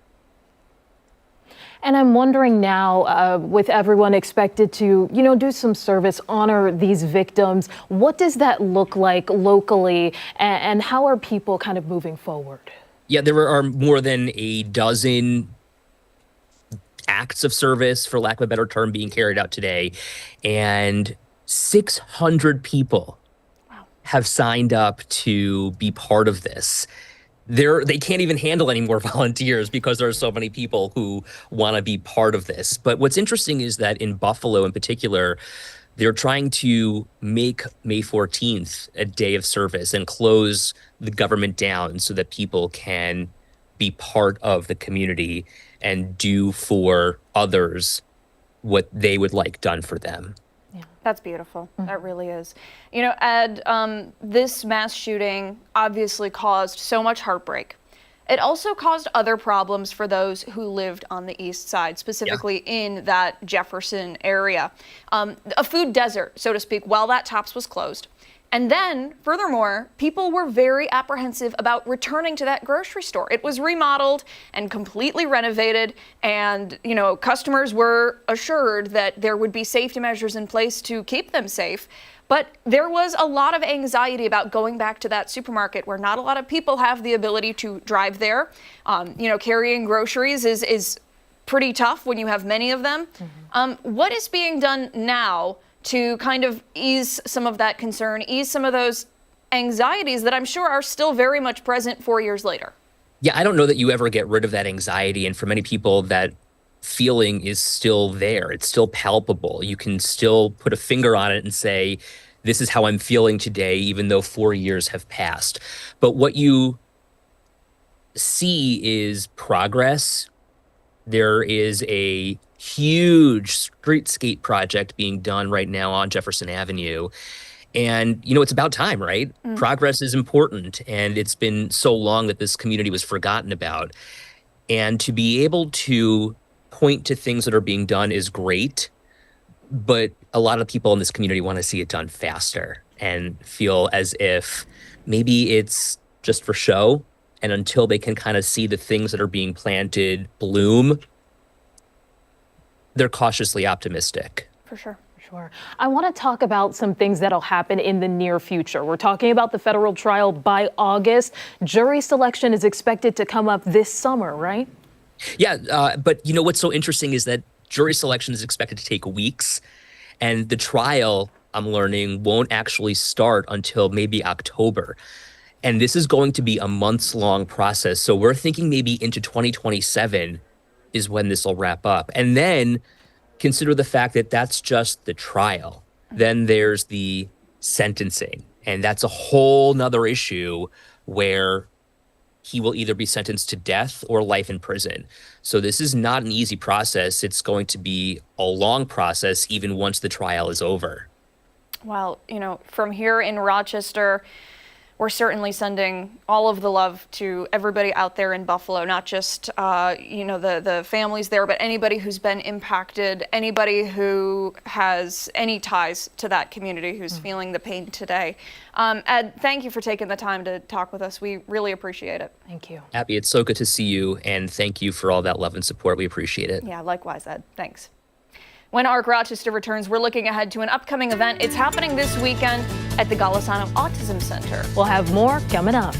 And I'm wondering now, with everyone expected to, do some service, honor these victims, what does that look like locally, and how are people kind of moving forward? Yeah, there are more than a dozen acts of service, for lack of a better term, being carried out today. And 600 people have signed up to be part of this. They can't even handle any more volunteers because there are so many people who want to be part of this. But what's interesting is that in Buffalo in particular, they're trying to make May 14th a day of service and close the government down so that people can be part of the community and do for others what they would like done for them. That's beautiful. That really is. Ed, this mass shooting obviously caused so much heartbreak. It also caused other problems for those who lived on the east side, specifically in that Jefferson area. A food desert, so to speak, while that Tops was closed. And then, furthermore, people were very apprehensive about returning to that grocery store. It was remodeled and completely renovated, and, customers were assured that there would be safety measures in place to keep them safe. But there was a lot of anxiety about going back to that supermarket where not a lot of people have the ability to drive there. Carrying groceries is pretty tough when you have many of them. What is being done now to kind of ease some of that concern, ease some of those anxieties that I'm sure are still very much present 4 years later? Yeah, I don't know that you ever get rid of that anxiety. And for many people, that feeling is still there. It's still palpable. You can still put a finger on it and say, this is how I'm feeling today, even though 4 years have passed. But what you see is progress. There is a huge streetscape project being done right now on Jefferson Avenue. And, it's about time, right? Progress is important. And it's been so long that this community was forgotten about. And to be able to point to things that are being done is great. But a lot of people in this community want to see it done faster and feel as if maybe it's just for show. And until they can kind of see the things that are being planted bloom, they're cautiously optimistic. For sure. Sure. I want to talk about some things that'll happen in the near future. We're talking about the federal trial by August. Jury selection is expected to come up this summer, right? Yeah, but what's so interesting is that jury selection is expected to take weeks, and the trial, I'm learning, won't actually start until maybe October. And this is going to be a months-long process. So we're thinking maybe into 2027 is when this will wrap up. And then consider the fact that that's just the trial. Then there's the sentencing. And that's a whole nother issue where he will either be sentenced to death or life in prison. So this is not an easy process. It's going to be a long process even once the trial is over. Well, from here in Rochester, we're certainly sending all of the love to everybody out there in Buffalo, not just, the families there, but anybody who's been impacted, anybody who has any ties to that community who's feeling the pain today. Ed, thank you for taking the time to talk with us. We really appreciate it. Thank you. Abby, it's so good to see you, and thank you for all that love and support. We appreciate it. Yeah, likewise, Ed. Thanks. When ARC Rochester returns, we're looking ahead to an upcoming event. It's happening this weekend at the Golisano Autism Center. We'll have more coming up.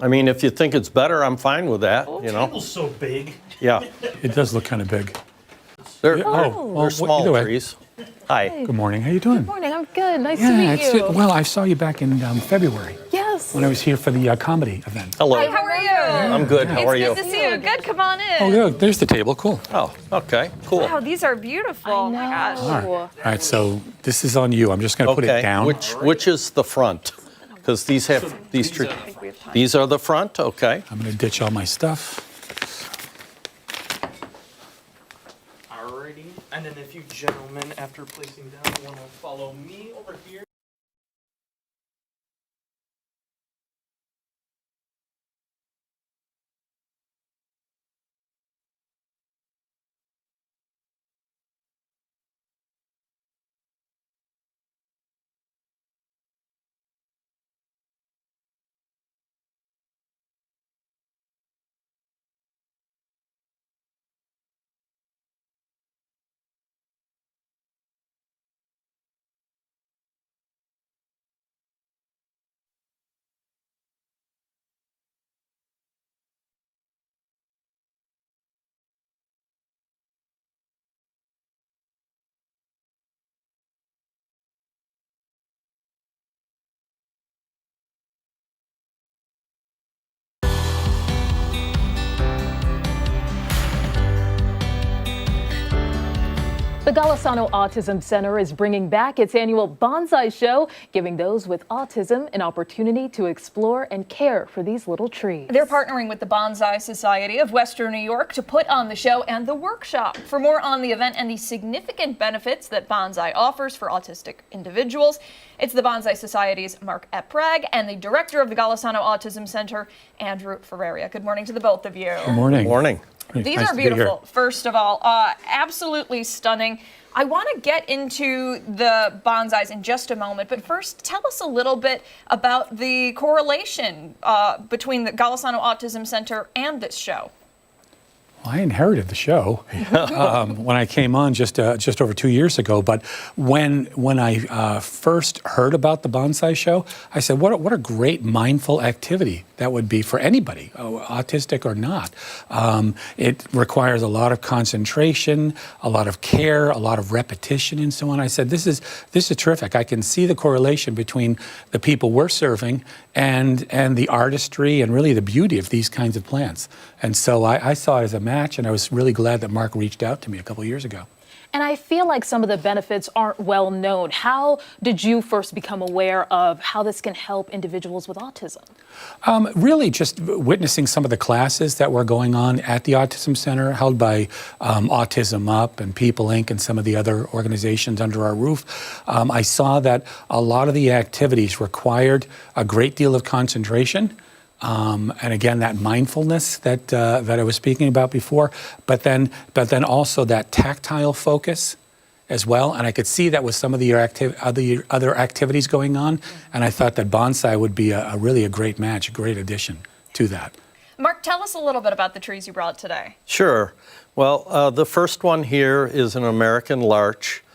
I mean, if you think it's better, I'm fine with that, The table's so big. Yeah. It does look kind of big. They're well, small either way. trees. Hi. Good morning. How you doing? Good morning. I'm good. Nice to meet you. Well, I saw you back in February Yes. when I was here for the comedy event. Hello. Hi, how are you? I'm good. How are you? It's good to see you. Good, come on in. Oh, yeah, there's the table. Cool. Oh, okay. Cool. Wow, these are beautiful. Oh my gosh. All right, so this is on you. I'm just going to put it down. Which is the front? Because these have these trees. These are the front. Okay. I'm going to ditch all my stuff. Alrighty. And then if you gentlemen, after placing down, want to follow me over here. The Golisano Autism Center is bringing back its annual Bonsai show, giving those with autism an opportunity to explore and care for these little trees. They're partnering with the Bonsai Society of Western New York to put on the show and the workshop. For more on the event and the significant benefits that bonsai offers for autistic individuals, it's the Bonsai Society's Mark Eprag and the director of the Golisano Autism Center, Andrew Ferreria. Good morning to the both of you. Good morning. Morning. These Nice are to be here. beautiful, first of all. Absolutely stunning. I want to get into the bonsais in just a moment, but first, tell us a little bit about the correlation between the Golisano Autism Center and this show. Well, I inherited the show when I came on just over 2 years ago. But when I first heard about the bonsai show, I said, what a great mindful activity that would be for anybody, autistic or not. It requires a lot of concentration, a lot of care, a lot of repetition, and so on. I said, this is terrific. I can see the correlation between the people we're serving and the artistry and really the beauty of these kinds of plants. And so I saw it as a match, and I was really glad that Mark reached out to me a couple of years ago. And I feel like some of the benefits aren't well known. How did you first become aware of how this can help individuals with autism? Really just witnessing some of the classes that were going on at the Autism Center, held by Autism Up and People Inc. and some of the other organizations under our roof. I saw that a lot of the activities required a great deal of concentration. And again, that mindfulness that I was speaking about before, but then also that tactile focus as well. And I could see that with some of the other activities going on. And I thought that bonsai would be really a great match, a great addition to that. Mark, tell us a little bit about the trees you brought today. Sure. Well, the first one here is an American larch,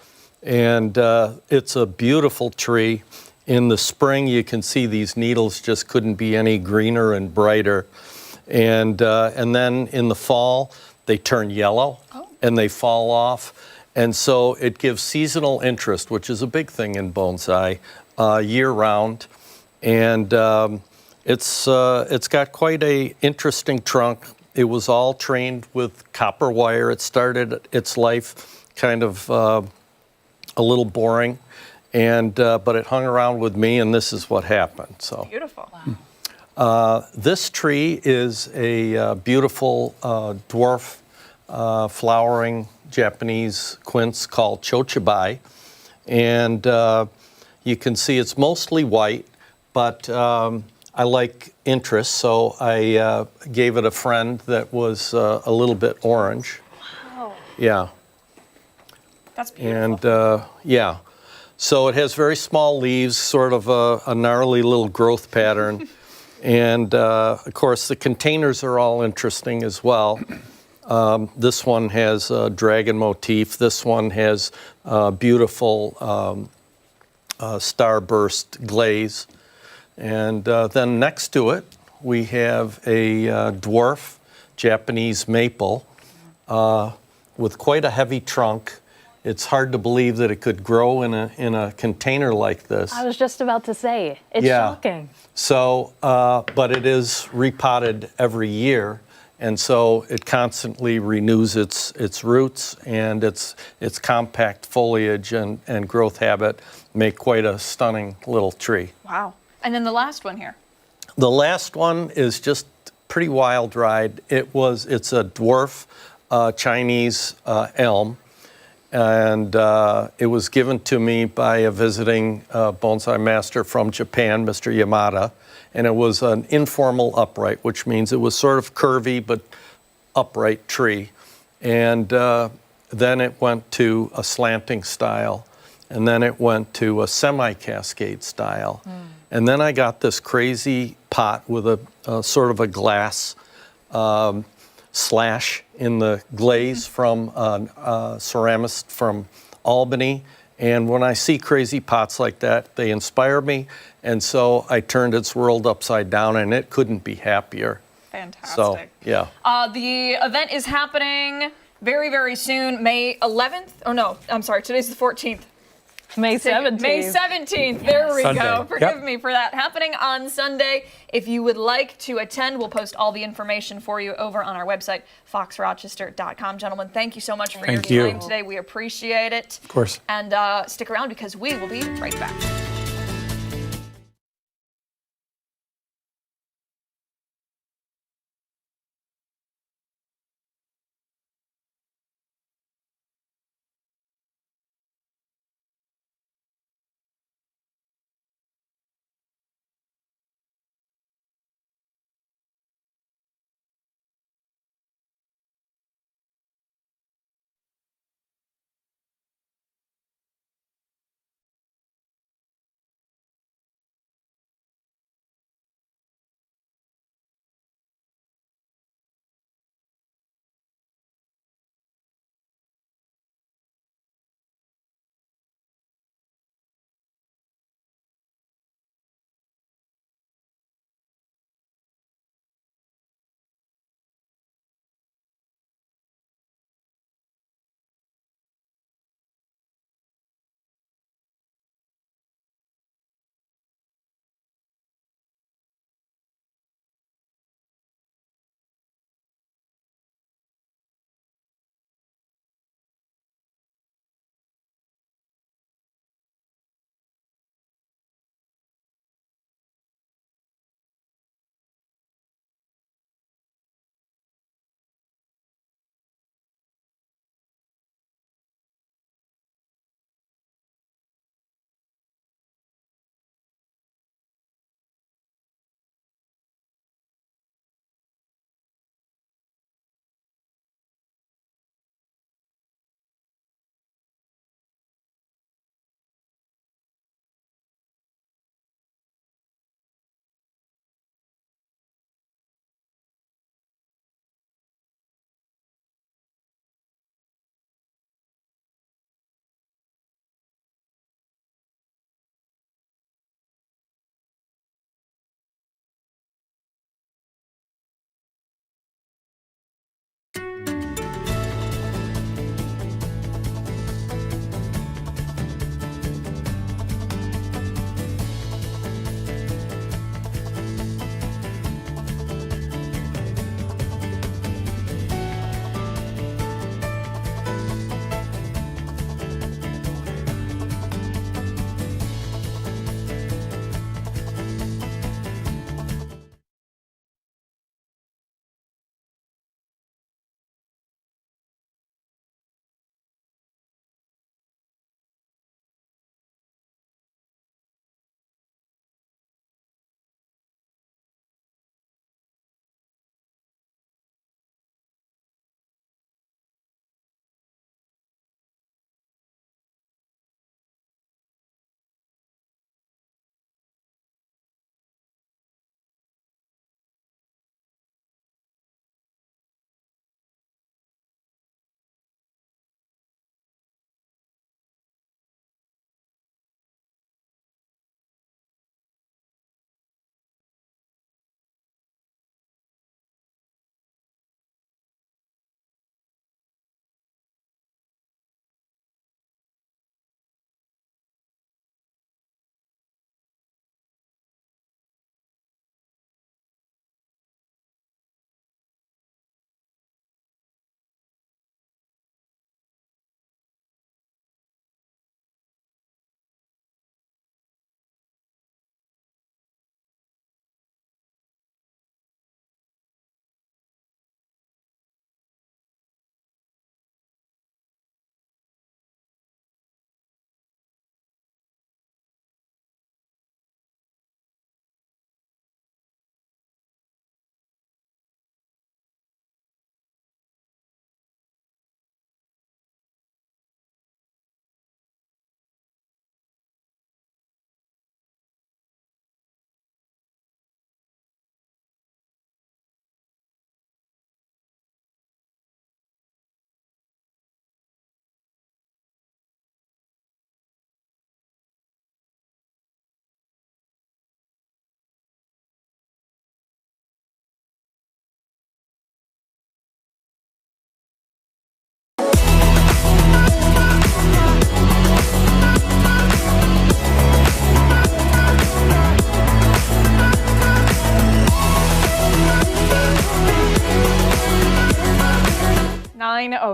and it's a beautiful tree. In the spring, you can see these needles just couldn't be any greener and brighter. And then in the fall, they turn yellow and they fall off. And so it gives seasonal interest, which is a big thing in bonsai, year round. And it's got quite a interesting trunk. It was all trained with copper wire. It started its life kind of a little boring. And but it hung around with me, and this is what happened. So beautiful. Wow. This tree is a beautiful dwarf flowering Japanese quince called chochibai, and you can see it's mostly white, but I like interest, so I gave it a friend that was a little bit orange. Wow. Yeah. That's beautiful. And yeah. So it has very small leaves, sort of a gnarly little growth pattern. And of course, the containers are all interesting as well. This one has a dragon motif. This one has beautiful starburst glaze. And then next to it, we have a dwarf Japanese maple with quite a heavy trunk it's hard to believe that it could grow in a container like this. I was just about to say, it's Yeah. shocking. So, but it is repotted every year, and so it constantly renews its roots, and its compact foliage and growth habit make quite a stunning little tree. Wow. And then the last one here. The last one is just pretty wild ride. It's a dwarf Chinese elm, and it was given to me by a visiting bonsai master from Japan, Mr. Yamada, and it was an informal upright, which means it was sort of curvy but upright tree. And then it went to a slanting style, and then it went to a semi-cascade style. And then I got this crazy pot with a sort of a glass slash in the glaze from a ceramist from Albany. And when I see crazy pots like that, they inspire me. And so I turned its world upside down, and it couldn't be happier. Fantastic. So, yeah. The event is happening very, very soon, May 11th. Or no, I'm sorry, today's the 14th. May 17th. May 17th. There we Sunday. go. Forgive Yep. me for that. Happening on Sunday. If you would like to attend, we'll post all the information for you over on our website, foxrochester.com. Gentlemen, thank you so much for Thank your you. time today. We appreciate it. Of course. And stick around because we will be right back.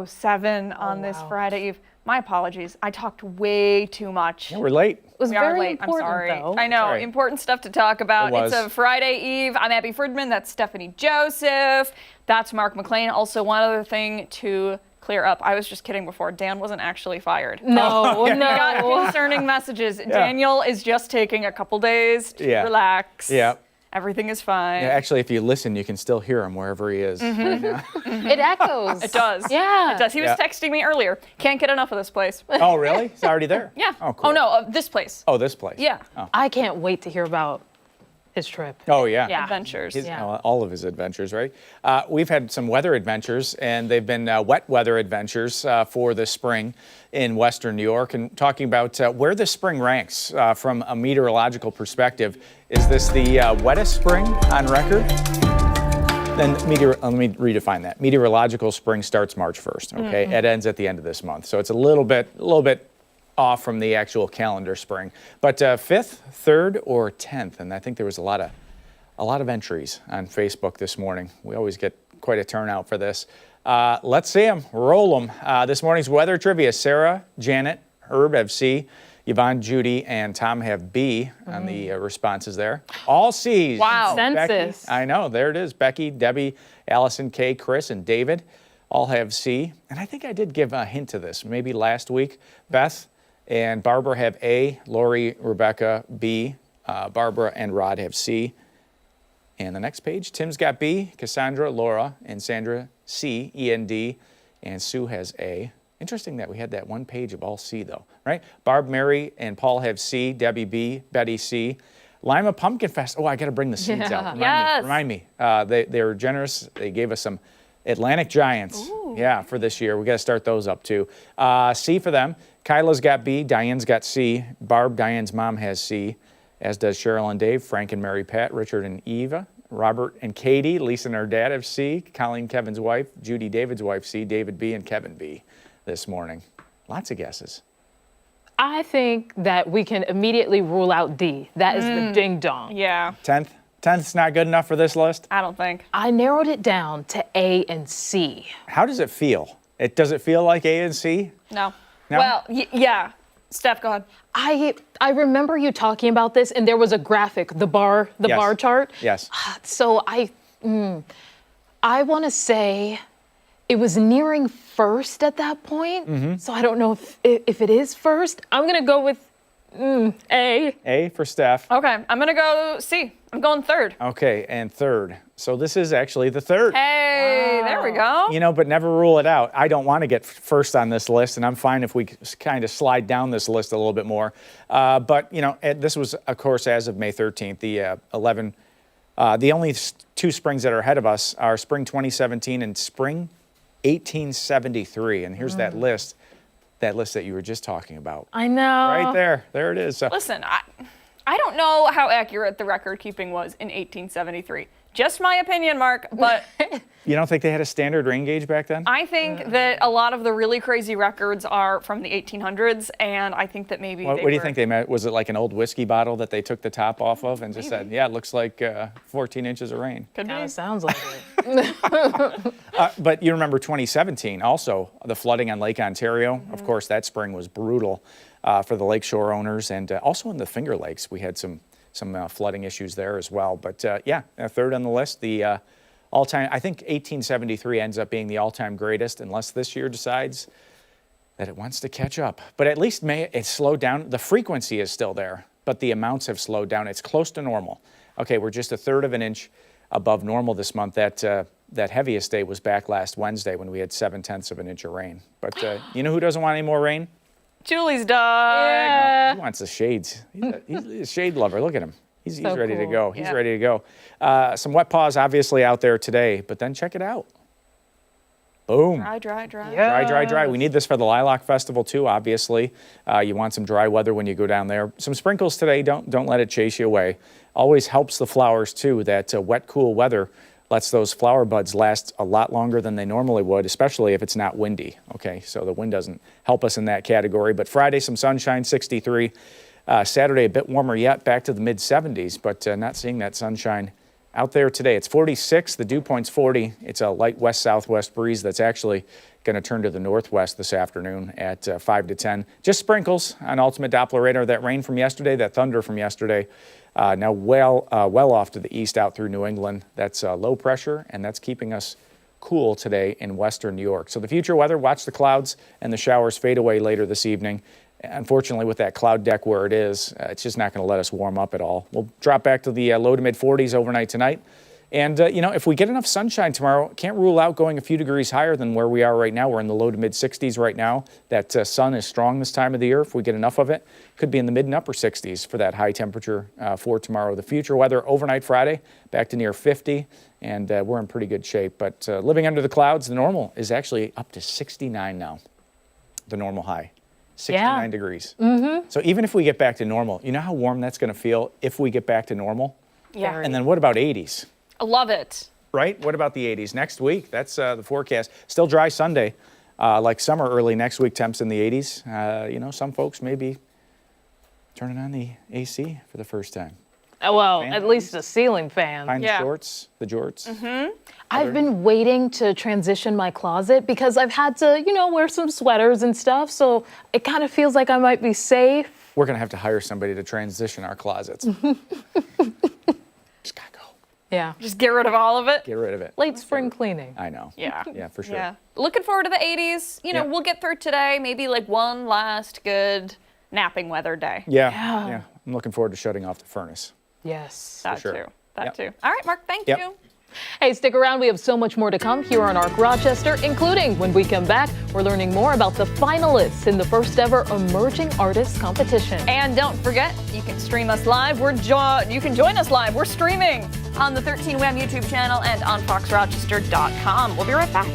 7 on this Friday Eve. My apologies. I talked way too much. Yeah, we're late. It was We are very late. I'm important, sorry. though. I know. Sorry. Important stuff to talk about. It was. It's a Friday Eve. I'm Abby Friedman. That's Stephanie Joseph. That's Mark McLean. Also, one other thing to clear up. I was just kidding before. Dan wasn't actually fired. No, We no. got concerning messages. Daniel is just taking a couple days to relax. Yeah. Everything is fine. Yeah, actually, if you listen, you can still hear him wherever he is. Right now. It echoes. It does. Yeah. It does. He was Yeah. texting me earlier. Can't get enough of this place. Oh, really? It's already there? Yeah. Oh, cool. Oh, no, this place. Oh, this place. Yeah. I can't wait to hear about his trip. Oh, yeah. Adventures. All of his adventures, right? We've had some weather adventures, and they've been wet weather adventures for the spring in Western New York. And talking about where the spring ranks from a meteorological perspective. Is this the wettest spring on record? Then let me redefine that. Meteorological spring starts March 1st, okay? It ends at the end of this month. So it's a little bit off from the actual calendar spring. But 5th, 3rd, or 10th, and I think there was a lot of entries on Facebook this morning. We always get quite a turnout for this. Let's see them, roll them. This morning's weather trivia: Sarah, Janet, Herb have C, Yvonne, Judy, and Tom have B on the responses there. All C's. Wow. Census. Becky, I know, there it is. Becky, Debbie, Allison, Kay, Chris, and David all have C. And I think I did give a hint to this, maybe last week. Beth and Barbara have A, Lori, Rebecca, B, Barbara and Rod have C. And the next page, Tim's got B, Cassandra, Laura, and Sandra C, E-N-D, and Sue has A. Interesting that we had that one page of all C, though, right? Barb, Mary, and Paul have C, Debbie B, Betty C. Lima Pumpkin Fest. Oh, I got to bring the seeds out. Remind me. They were generous. They gave us some Atlantic Giants, for this year. We got to start those up, too. C for them. Kyla's got B, Diane's got C. Barb, Diane's mom, has C, as does Cheryl and Dave, Frank and Mary Pat, Richard and Eva, Robert and Katie, Lisa and her dad have C, Colleen, Kevin's wife, Judy, David's wife, C, David B, and Kevin B this morning. Lots of guesses. I think that we can immediately rule out D. That is the ding dong. Yeah. 10th's not good enough for this list? I don't think. I narrowed it down to A and C. How does it feel? Does it feel like A and C? No. No? Well, yeah. Steph, go ahead. I remember you talking about this, and there was a graphic, the bar chart. Yes. So I want to say it was nearing first at that point. So I don't know if it is first. I'm gonna go with A. A for Steph. Okay, I'm gonna go C. I'm going 3rd. Okay, and 3rd. So this is actually the 3rd. Hey, there we go. You know, but never rule it out. I don't want to get first on this list, and I'm fine if we kind of slide down this list a little bit more. But, you know, this was, of course, as of May 13th, the only two springs that are ahead of us are spring 2017 and spring 1873. And here's that list that you were just talking about. I know. Right there. There it is. So, Listen, I don't know how accurate the record keeping was in 1873. Just my opinion, Mark, but you don't think they had a standard rain gauge back then? I think that a lot of the really crazy records are from the 1800s, and I think that maybe What do you think they meant? Was it like an old whiskey bottle that they took the top off of and just said, yeah, it looks like 14 inches of rain? Could be. Sounds like it. But you remember 2017, also the flooding on Lake Ontario. Of course, that spring was brutal for the lakeshore owners, and also in the Finger Lakes, we had some flooding issues there as well. But yeah, 3rd on the list, the all-time, I think 1873 ends up being the all-time greatest, unless this year decides that it wants to catch up. But at least it's slowed down. The frequency is still there, but the amounts have slowed down. It's close to normal. Okay, we're just 1/3 of an inch above normal this month. That heaviest day was back last Wednesday when we had 7/10 of an inch of rain. But you know who doesn't want any more rain? Julie's dog. Yeah. He wants the shades. He's a shade lover. Look at him. He's ready to cool. go. He's ready to go. Some wet paws obviously out there today, but then check it out. Boom. Dry. Dry. We need this for the Lilac Festival too, obviously. You want some dry weather when you go down there. Some sprinkles today. Don't let it chase you away. Always helps the flowers too. That wet, cool weather lets those flower buds last a lot longer than they normally would, especially if it's not windy. Okay, so the wind doesn't help us in that category. But Friday, some sunshine, 63. Saturday, a bit warmer yet, back to the mid-70s, but not seeing that sunshine Out there today, it's 46. The dew point's 40. It's a light west-southwest breeze that's actually going to turn to the northwest this afternoon at 5 to 10. Just sprinkles on ultimate Doppler radar. That rain from yesterday, that thunder from yesterday, now well off to the east out through New England. That's low pressure, and that's keeping us cool today in western New York. So the future weather, watch the clouds and the showers fade away later this evening. Unfortunately, with that cloud deck where it is, it's just not going to let us warm up at all. We'll drop back to the low to mid 40s overnight tonight. And, if we get enough sunshine tomorrow, can't rule out going a few degrees higher than where we are right now. We're in the low to mid 60s right now. That sun is strong this time of the year. If we get enough of it, could be in the mid and upper 60s for that high temperature for tomorrow. The future weather overnight Friday, back to near 50, and we're in pretty good shape. But living under the clouds, the normal is actually up to 69 now, the normal high. 69 degrees. So even if we get back to normal, you know how warm that's going to feel if we get back to normal? Yeah. And then what about 80s? I love it. Right? What about the 80s? Next week, that's the forecast. Still dry Sunday, like summer early next week, temps in the 80s. Some folks may be turning on the AC for the first time. Well, at least a ceiling fan. Find the shorts, the jorts. I've been waiting to transition my closet because I've had to, wear some sweaters and stuff. So it kind of feels like I might be safe. We're going to have to hire somebody to transition our closets. Just gotta go. Yeah. Just get rid of all of it. Get rid of it. Late spring cleaning. I know. Yeah. Yeah, for sure. Yeah. Looking forward to the 80s. We'll get through today. Maybe like one last good napping weather day. Yeah. I'm looking forward to shutting off the furnace. Yes. That sure. too. That too. All right, Mark, thank Yep. you. Hey, stick around. We have so much more to come here on ARC Rochester, including when we come back, we're learning more about the finalists in the first ever Emerging Artists Competition. And don't forget, you can stream us live. You can join us live. We're streaming on the 13 Wham YouTube channel and on foxrochester.com. We'll be right back.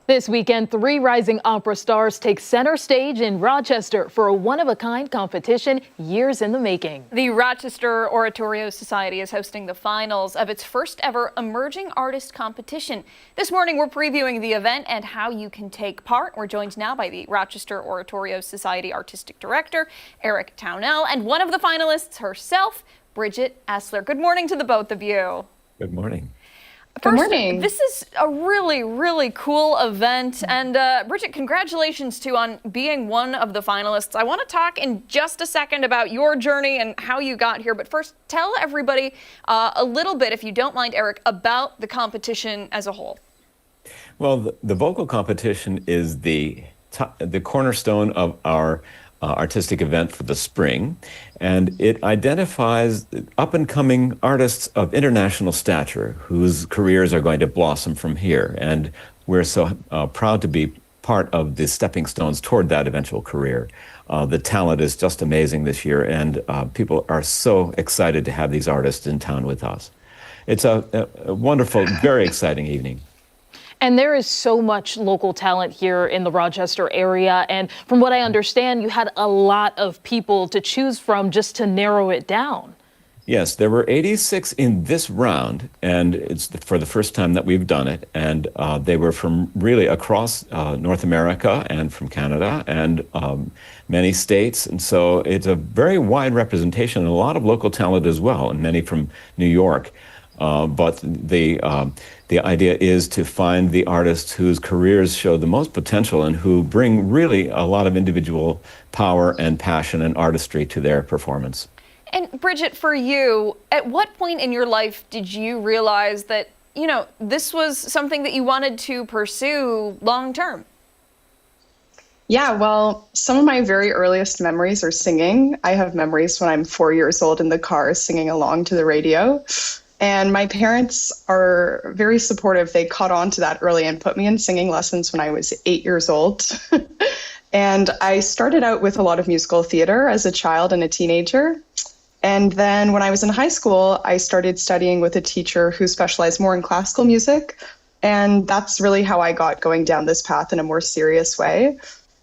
This weekend, 3 rising opera stars take center stage in Rochester for a one-of-a-kind competition years in the making. The Rochester Oratorio Society is hosting the finals of its first ever Emerging Artist Competition. This morning, we're previewing the event and how you can take part. We're joined now by the Rochester Oratorio Society Artistic Director, Eric Townell, and one of the finalists herself, Bridget Essler. Good morning to the both of you. Good morning. First, morning. This is a really, really cool event. And Bridget, congratulations too on being one of the finalists. I want to talk in just a second about your journey and how you got here. But first, tell everybody a little bit, if you don't mind, Eric, about the competition as a whole. Well, the vocal competition is the cornerstone of our artistic event for the spring, and it identifies up-and-coming artists of international stature whose careers are going to blossom from here. And we're so proud to be part of the stepping stones toward that eventual career. The talent is just amazing this year, and people are so excited to have these artists in town with us. It's a wonderful, very exciting evening. And there is so much local talent here in the Rochester area. And from what I understand, you had a lot of people to choose from just to narrow it down. Yes, there were 86 in this round, and it's for the first time that we've done it. And they were from really across North America and from Canada and many states. And so it's a very wide representation and a lot of local talent as well, and many from New York. But the idea is to find the artists whose careers show the most potential and who bring really a lot of individual power and passion and artistry to their performance. And Bridget, for you, at what point in your life did you realize that, you know, this was something that you wanted to pursue long term? Yeah, well, some of my very earliest memories are singing. I have memories when I'm 4 years old in the car singing along to the radio. And my parents are very supportive. They caught on to that early and put me in singing lessons when I was 8 years old. And I started out with a lot of musical theater as a child and a teenager. And then when I was in high school, I started studying with a teacher who specialized more in classical music. And that's really how I got going down this path in a more serious way.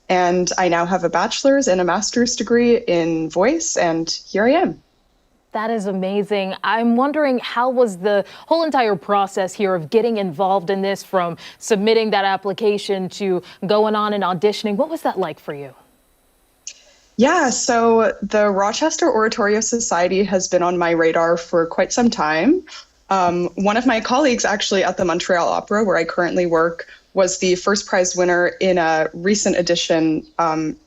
And I now have a bachelor's and a master's degree in voice, and here I am. That is amazing. I'm wondering, how was the whole entire process here of getting involved in this, from submitting that application to going on and auditioning? What was that like for you? Yeah, so the Rochester Oratorio Society has been on my radar for quite some time. One of my colleagues actually at the Montreal Opera, where I currently work, was the first prize winner in a recent edition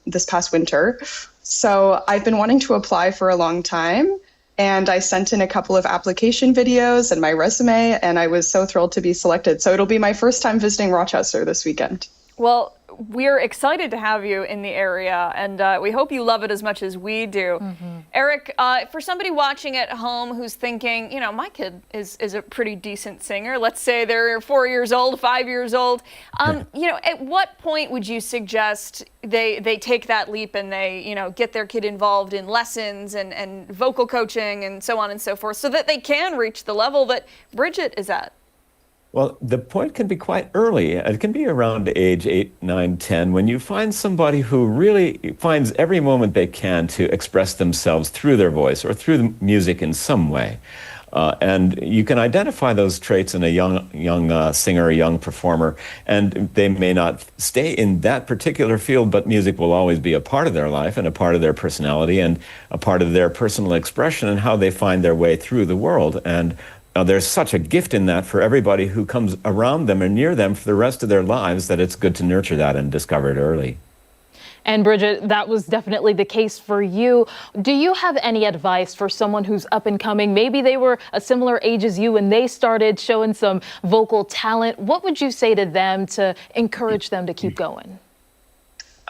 this past winter. So I've been wanting to apply for a long time. And I sent in a couple of application videos and my resume, and I was so thrilled to be selected. So it'll be my first time visiting Rochester this weekend. Well, we're excited to have you in the area, and we hope you love it as much as we do. Mm-hmm. Eric, for somebody watching at home who's thinking, you know, my kid is a pretty decent singer. Let's say they're 4 years old, 5 years old. You know, at what point would you suggest they take that leap and they, you know, get their kid involved in lessons and vocal coaching and so on and so forth, so that they can reach the level that Bridget is at? Well, the point can be quite early. It can be around age 8, 9, 10, when you find somebody who really finds every moment they can to express themselves through their voice or through the music in some way. And you can identify those traits in a young singer, a young performer, and they may not stay in that particular field, but music will always be a part of their life and a part of their personality and a part of their personal expression and how they find their way through the world. And there's such a gift in that for everybody who comes around them and near them for the rest of their lives, that it's good to nurture that and discover it early. And Bridget, that was definitely the case for you. Do you have any advice for someone who's up and coming? Maybe they were a similar age as you and they started showing some vocal talent. What would you say to them to encourage them to keep going?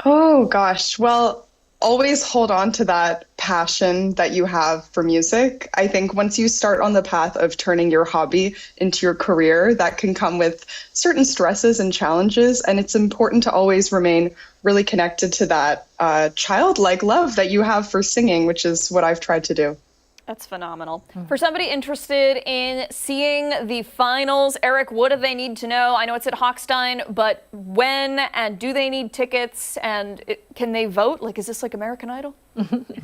Oh, gosh. Well, always hold on to that passion that you have for music. I think once you start on the path of turning your hobby into your career, that can come with certain stresses and challenges. And it's important to always remain really connected to that childlike love that you have for singing, which is what I've tried to do. That's phenomenal. For somebody interested in seeing the finals, Eric, what do they need to know? I know it's at Hochstein, but when, and do they need tickets, and can they vote? Like, is this like American Idol?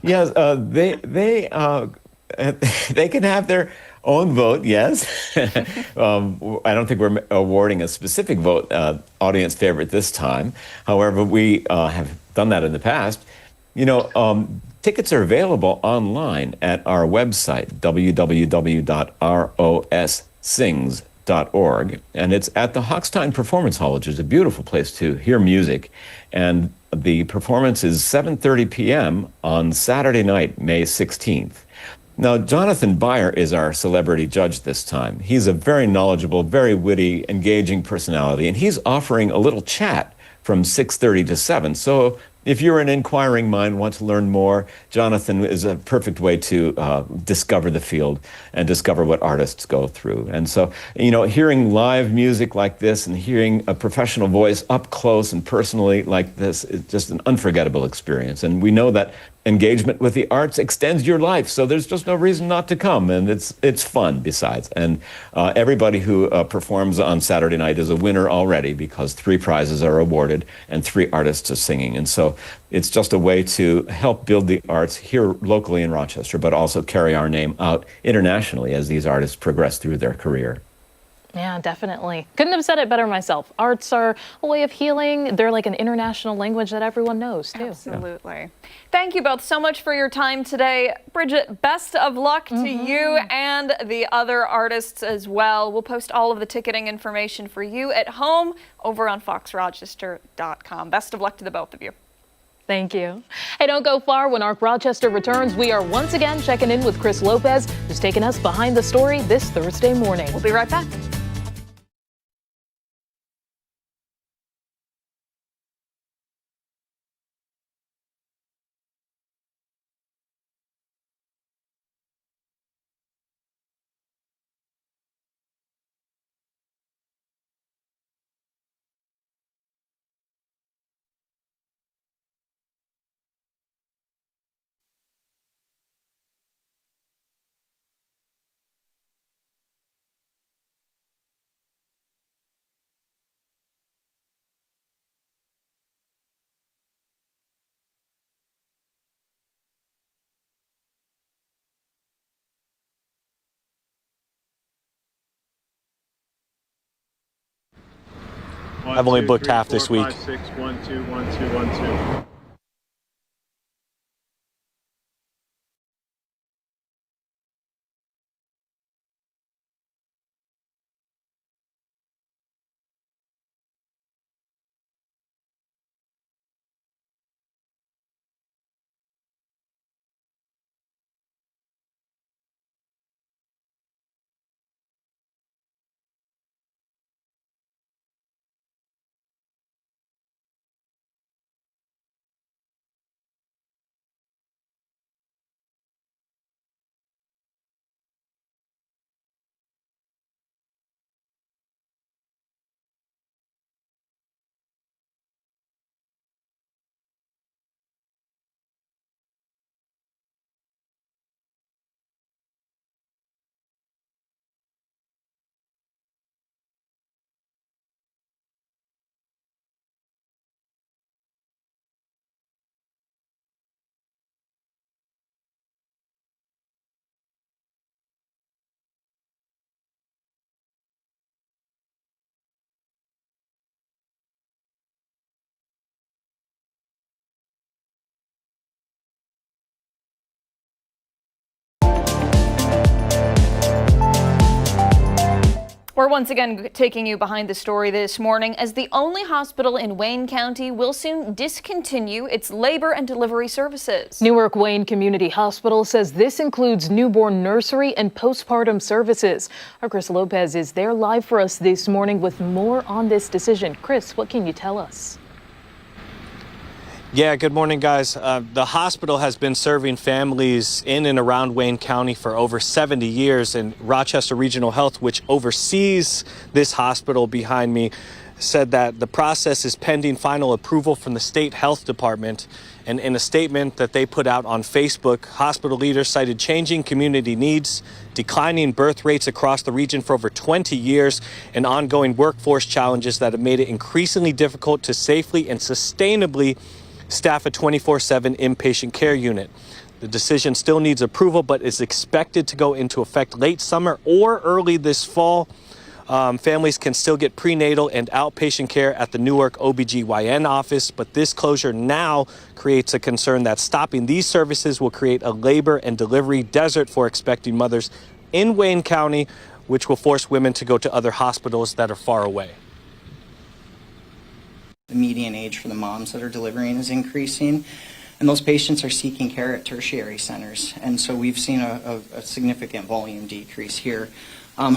Yes, they can have their own vote, yes. I don't think we're awarding a specific vote, audience favorite this time. However, we have done that in the past. You know, tickets are available online at our website, www.rossings.com. .org, and it's at the Hochstein Performance Hall, which is a beautiful place to hear music. And the performance is 7:30 p.m. on Saturday night, May 16th. Now, Jonathan Byer is our celebrity judge this time. He's a very knowledgeable, very witty, engaging personality, and he's offering a little chat from 6:30 to 7. So if you're an inquiring mind, want to learn more, Jonathan is a perfect way to discover the field and discover what artists go through. And so, hearing live music like this and hearing a professional voice up close and personally like this is just an unforgettable experience. And we know that engagement with the arts extends your life, so there's just no reason not to come, and it's fun besides. And everybody who performs on Saturday night is a winner already, because 3 prizes are awarded and 3 artists are singing. And so it's just a way to help build the arts here locally in Rochester, but also carry our name out internationally as these artists progress through their career. Yeah, definitely. Couldn't have said it better myself. Arts are a way of healing. They're like an international language that everyone knows, too. Absolutely. Yeah. Thank you both so much for your time today. Bridget, best of luck to you and the other artists as well. We'll post all of the ticketing information for you at home over on foxrochester.com. Best of luck to the both of you. Thank you. Hey, don't go far. When ARC Rochester returns, we are once again checking in with Chris Lopez, who's taking us behind the story this Thursday morning. We'll be right back. I've only booked half this week. 5, 6, 1, 2, 1, 2, 1, 2. We're once again taking you behind the story this morning, as the only hospital in Wayne County will soon discontinue its labor and delivery services. Newark Wayne Community Hospital says this includes newborn nursery and postpartum services. Our Chris Lopez is there live for us this morning with more on this decision. Chris, what can you tell us? Yeah, good morning, guys. The hospital has been serving families in and around Wayne County for over 70 years, and Rochester Regional Health, which oversees this hospital behind me, said that the process is pending final approval from the state health department. And in a statement that they put out on Facebook, hospital leaders cited changing community needs, declining birth rates across the region for over 20 years, and ongoing workforce challenges that have made it increasingly difficult to safely and sustainably staff a 24/7 inpatient care unit. The decision still needs approval, but is expected to go into effect late summer or early this fall. Families can still get prenatal and outpatient care at the Newark OBGYN office, but this closure now creates a concern that stopping these services will create a labor and delivery desert for expecting mothers in Wayne County, which will force women to go to other hospitals that are far away. The median age for the moms that are delivering is increasing, and those patients are seeking care at tertiary centers. And so we've seen a significant volume decrease here.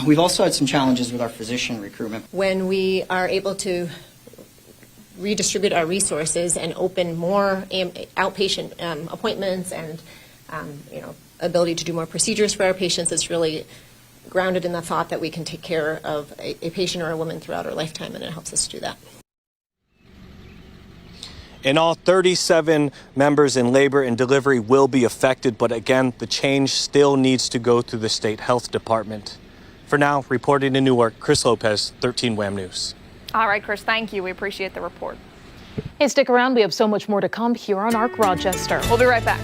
We've also had some challenges with our physician recruitment. When we are able to redistribute our resources and open more outpatient appointments and ability to do more procedures for our patients, it's really grounded in the thought that we can take care of a patient or a woman throughout her lifetime, and it helps us do that. In all, 37 members in labor and delivery will be affected, but again, the change still needs to go through the state health department. For now, reporting in Newark, Chris Lopez, 13 WHAM News. All right, Chris, thank you. We appreciate the report. Hey, stick around. We have so much more to come here on ARC Rochester. We'll be right back.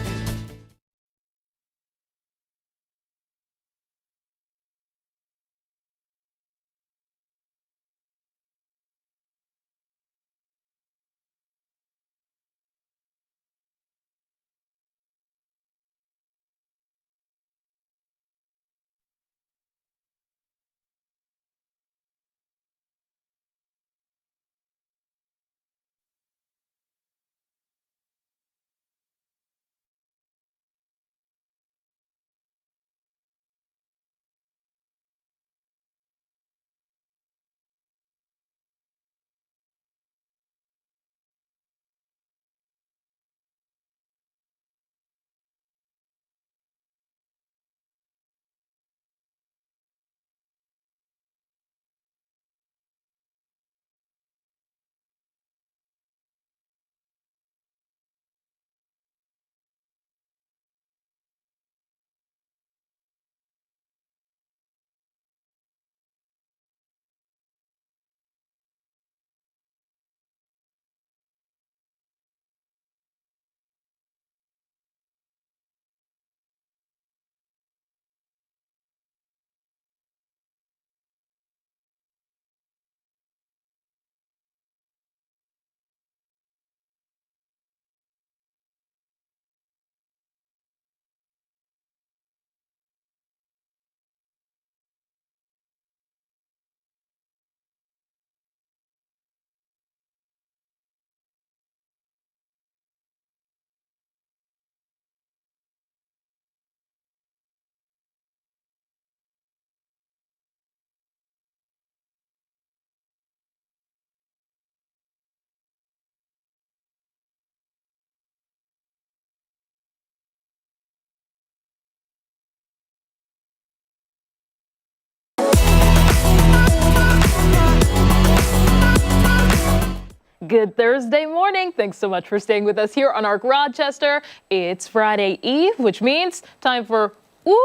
Good Thursday morning. Thanks so much for staying with us here on ARC Rochester. It's Friday Eve, which means time for whoop.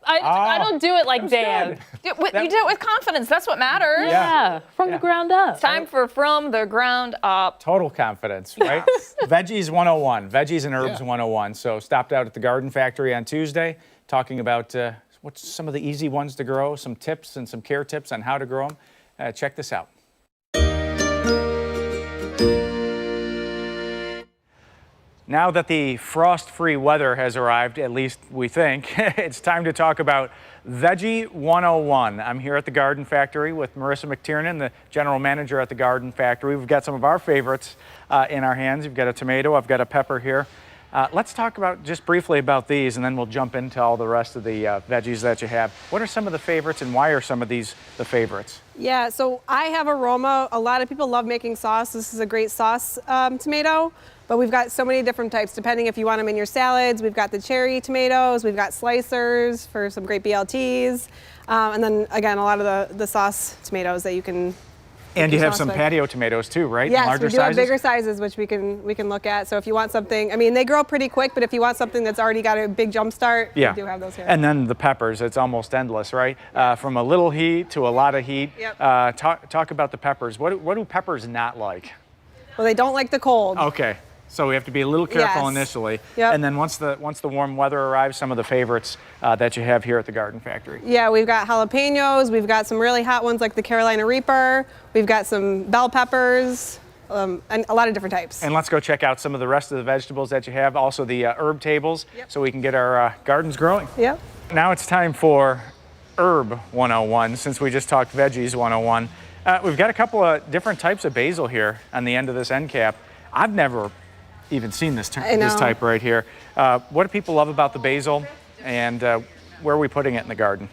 I don't do it like Dan. You do it with confidence. That's what matters. Yeah, from the ground up. It's time for From the Ground Up. Total confidence, right? Veggies 101, Veggies and Herbs 101. So stopped out at the Garden Factory on Tuesday, talking about what's some of the easy ones to grow, some tips and some care tips on how to grow them. Check this out. Now that the frost-free weather has arrived, at least we think, it's time to talk about Veggie 101. I'm here at the Garden Factory with Marissa McTiernan, the general manager at the Garden Factory. We've got some of our favorites in our hands. You've got a tomato, I've got a pepper here. Let's talk about just briefly about these, and then we'll jump into all the rest of the veggies that you have. What are some of the favorites, and why are some of these the favorites? Yeah, so I have aroma. A lot of people love making sauce. This is a great sauce tomato, but we've got so many different types depending if you want them in your salads. We've got the cherry tomatoes, we've got slicers for some great BLTs, and then again, a lot of the sauce tomatoes that you can. And you have some patio tomatoes too, right? Yes, larger we do sizes? have bigger sizes, which we can look at. So if you want something, I mean, they grow pretty quick, but if you want something that's already got a big jump start, we do have those here. And then the peppers, it's almost endless, right? From a little heat to a lot of heat. Yep. Talk about the peppers. What do peppers not like? Well, they don't like the cold. Okay. So we have to be a little careful Yes. initially. Yep. And then once the warm weather arrives, some of the favorites that you have here at the Garden Factory. Yeah, we've got jalapenos, we've got some really hot ones like the Carolina Reaper, we've got some bell peppers, and a lot of different types. And let's go check out some of the rest of the vegetables that you have, also the herb tables, so we can get our gardens growing. Yep. Now it's time for Herb 101 since we just talked Veggies 101. We've got a couple of different types of basil here on the end of this end cap. I've never even seen this type right here. What do people love about the basil, and where are we putting it in the garden?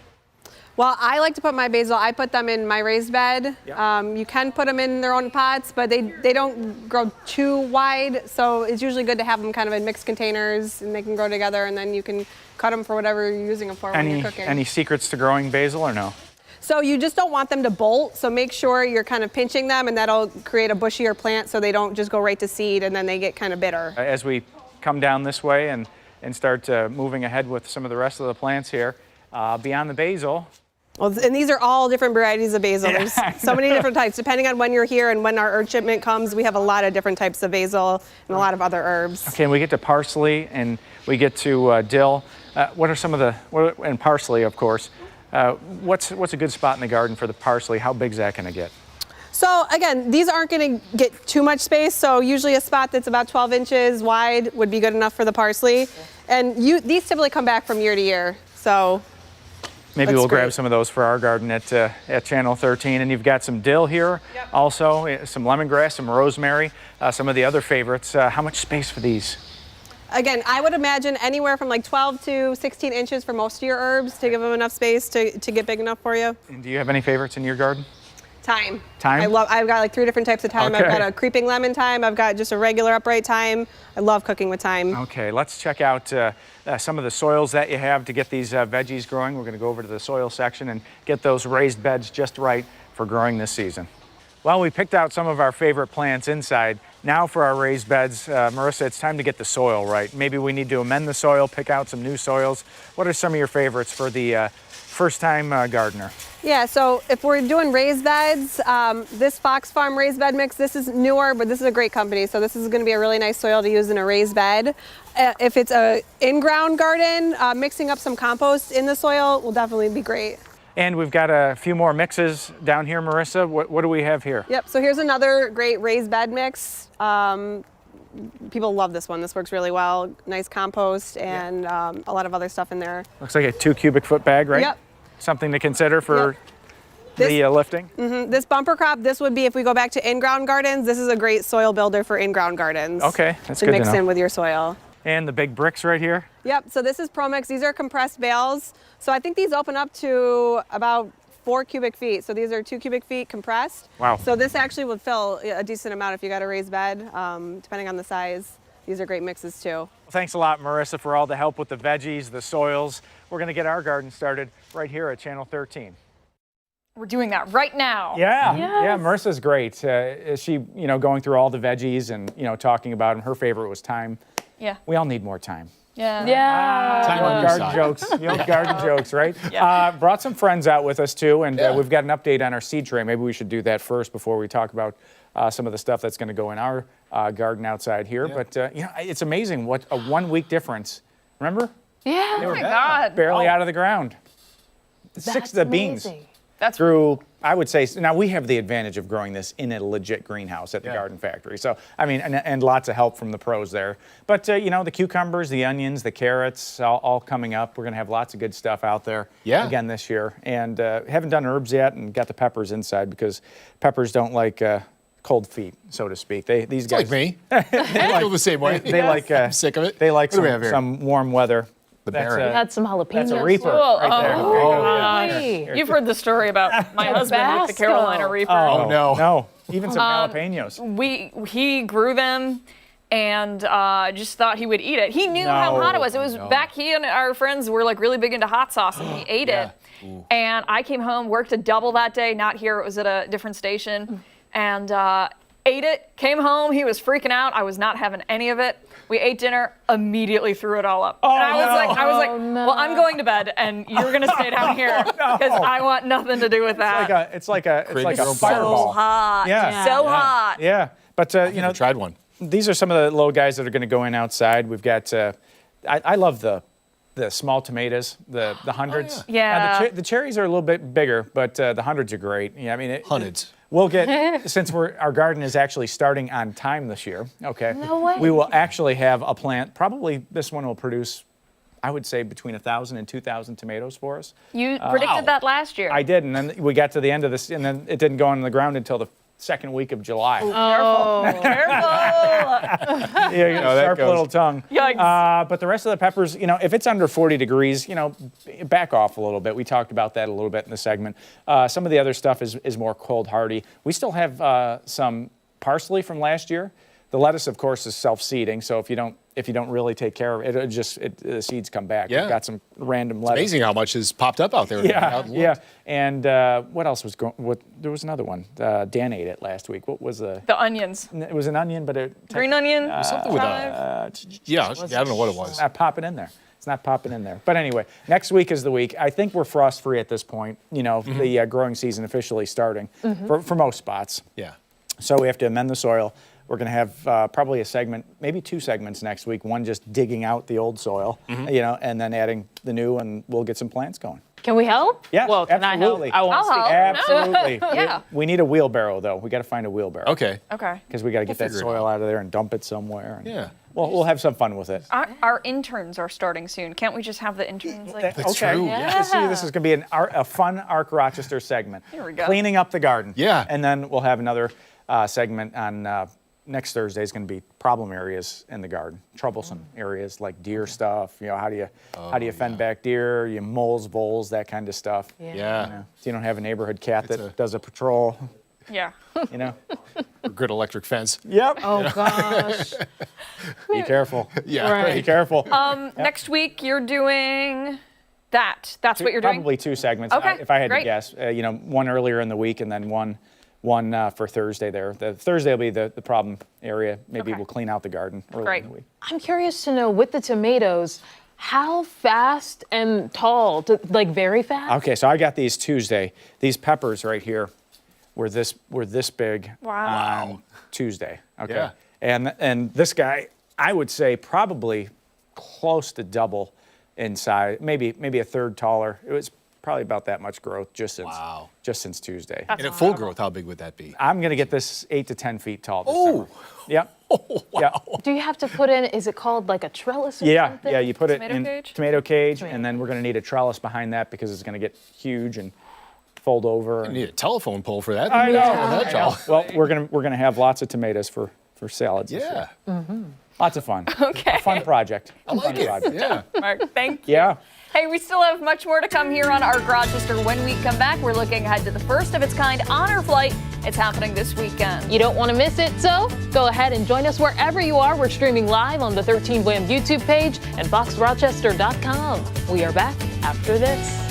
Well, I like to put my basil, I put them in my raised bed. Yep. You can put them in their own pots, but they don't grow too wide, so it's usually good to have them kind of in mixed containers, and they can grow together, and then you can cut them for whatever you're using them for when you're cooking. Any secrets to growing basil or no? So you just don't want them to bolt, so make sure you're kind of pinching them, and that'll create a bushier plant so they don't just go right to seed and then they get kind of bitter. As we come down this way and start moving ahead with some of the rest of the plants here, beyond the basil. Well, and these are all different varieties of basil. There's so many different types. Depending on when you're here and when our herb shipment comes, we have a lot of different types of basil and a lot of other herbs. Okay, and we get to parsley and we get to dill. What are some of and parsley, of course. What's a good spot in the garden for the parsley? How big is that going to get? So again, these aren't going to get too much space, so usually a spot that's about 12 inches wide would be good enough for the parsley. And these typically come back from year to year, so maybe we'll grab some of those for our garden at Channel 13. And you've got some dill here, also some lemongrass, some rosemary, some of the other favorites. How much space for these? Again, I would imagine anywhere from like 12 to 16 inches for most of your herbs to give them enough space to get big enough for you. And do you have any favorites in your garden? Thyme. Thyme? I've got like 3 different types of thyme. Okay. I've got a creeping lemon thyme. I've got just a regular upright thyme. I love cooking with thyme. Okay, let's check out some of the soils that you have to get these veggies growing. We're going to go over to the soil section and get those raised beds just right for growing this season. Well, we picked out some of our favorite plants inside. Now for our raised beds, Marissa, it's time to get the soil right. Maybe we need to amend the soil, pick out some new soils. What are some of your favorites for the first-time gardener? Yeah, so if we're doing raised beds, this Fox Farm raised bed mix, this is newer, but this is a great company. So this is going to be a really nice soil to use in a raised bed. If it's a in-ground garden, mixing up some compost in the soil will definitely be great. And we've got a few more mixes down here, Marissa. What do we have here? Yep, so here's another great raised bed mix. People love this one. This works really well. Nice compost and a lot of other stuff in there. Looks like a 2 cubic foot bag, right? Yep. Something to consider for the lifting. This bumper crop, this would be if we go back to in-ground gardens, this is a great soil builder for in-ground gardens. Okay, that's to good mix to know. in with your soil. And the big bricks right here. Yep, so this is ProMix. These are compressed bales. So I think these open up to about 4 cubic feet. So these are 2 cubic feet compressed. Wow. So this actually would fill a decent amount if you got a raised bed, depending on the size. These are great mixes too. Well, thanks a lot, Marissa, for all the help with the veggies, the soils. We're going to get our garden started right here at Channel 13. We're doing that right now. Yeah, Yes. yeah, Marissa's great. She, going through all the veggies and, talking about them. Her favorite was thyme. Yeah. We all need more thyme. Yeah. Time on garden jokes. Garden jokes, right? Yeah. Brought some friends out with us too, and we've got an update on our seed tray. Maybe we should do that first before we talk about some of the stuff that's going to go in our garden outside here. Yeah. But it's amazing what a 1 week difference. Remember? Yeah. They Oh were my God. barely out of the ground. Six of the beans. That's through, I would say, now we have the advantage of growing this in a legit greenhouse at the garden factory. So, I mean, and lots of help from the pros there. But, the cucumbers, the onions, the carrots, all coming up. We're going to have lots of good stuff out there again this year. And haven't done herbs yet and got the peppers inside because peppers don't like cold feet, so to speak. These guys. Like me. I feel the same way. They like, I'm sick of it. They like What do we have here? some warm weather. The berry. We had some jalapenos. That's a Reaper Oh, right there. oh, There you go. gosh. You've heard the story about my husband with the Carolina Reaper. Oh, no. Even some jalapenos. He grew them and just thought he would eat it. He knew how hot it was. It was back, he and our friends were like really big into hot sauce and he ate it. And I came home, worked a double that day, not here, it was at a different station, and ate it, came home, he was freaking out. I was not having any of it. We ate dinner, immediately threw it all up. Oh, and I was like, well, I'm going to bed and you're gonna stay down here because I want nothing to do with that. It's like a So fireball. hot. Yeah. So hot. Yeah, but tried one. These are some of the little guys that are going to go in outside. We've got. I love the small tomatoes, the hundreds. Yeah. The cherries are a little bit bigger, but the hundreds are great. Yeah, I mean hundreds. We'll get, since our garden is actually starting on time this year, okay? No way. We will actually have a plant, probably this one will produce, I would say between 1,000 and 2,000 tomatoes for us. You predicted that last year. I did, and then we got to the end of this, and then it didn't go on the ground until the second week of July. Careful. Yeah, sharp little tongue. Yikes. But the rest of the peppers, if it's under 40 degrees, back off a little bit. We talked about that a little bit in the segment. Some of the other stuff is more cold hardy. We still have some parsley from last year. The lettuce, of course, is self-seeding, so if you don't really take care of it, the seeds come back. Yeah. We've got some random It's lettuce. amazing how much has popped up out there. Yeah. And what else was going? There was another one. Dan ate it last week. What was the onions. It was an onion, but green onion. Something with I don't know what it was. It's not popping in there. It's not popping in there. But anyway, next week is the week. I think we're frost-free at this point. The growing season officially starting for most spots. Yeah. So we have to amend the soil. We're going to have probably a segment, maybe 2 segments next week. One just digging out the old soil, and then adding the new, and we'll get some plants going. Can we help? Yeah, Well, can absolutely. I help? I won't speak. Absolutely. Yeah. We need a wheelbarrow, though. We got to find a wheelbarrow. Okay. Okay. Because we got to get that figure it soil out of there and dump it somewhere. Yeah. Well, we'll have some fun with it. Our interns are starting soon. Can't we just have the interns like? That's okay. true. Yeah. See, this is going to be a fun Arc Rochester segment. Here we go. Cleaning up the garden. Yeah. And then we'll have another segment on next Thursday is going to be problem areas in the garden, troublesome areas like deer stuff. How do you fend back deer? Moles, voles, that kind of stuff. Yeah. So you don't have a neighborhood cat that does a patrol. Yeah. A good electric fence. Yep. Oh gosh. Be careful. Yeah. Right. Be careful. Next week you're doing that. That's what you're doing. Probably 2 segments. Okay, If I had great. to guess, one earlier in the week and then one for Thursday there. The Thursday will be the problem area. Maybe Okay. we'll clean out the garden early Great. in the week. I'm curious to know with the tomatoes, how fast and tall? Very fast? Okay, so I got these Tuesday. These peppers right here were this big on Tuesday. Okay. Yeah. And this guy, I would say probably close to double in size, maybe a third taller. It was probably about that much growth just since Tuesday. That's And at full growth, how big would that be? I'm going to get this 8 to 10 feet tall this Oh. summer. Yep. Oh, wow. Yep. Do you have to put in, is it called like a trellis or Yeah, something? yeah, you put it Tomato in cage? tomato cage, and then we're going to need a trellis behind that because it's going to get huge and fold over. You need a telephone pole for that. I know. That's I know. all. Well, we're gonna have lots of tomatoes for salads. this Yeah. year. Lots of fun. Okay. A fun project. I like it. Yeah. Mark, thank you. Yeah. Hey, we still have much more to come here on Arc Rochester. When we come back, we're looking ahead to the first of its kind honor flight. It's happening this weekend. You don't want to miss it, so go ahead and join us wherever you are. We're streaming live on the 13 Wham YouTube page and foxrochester.com. We are back after this.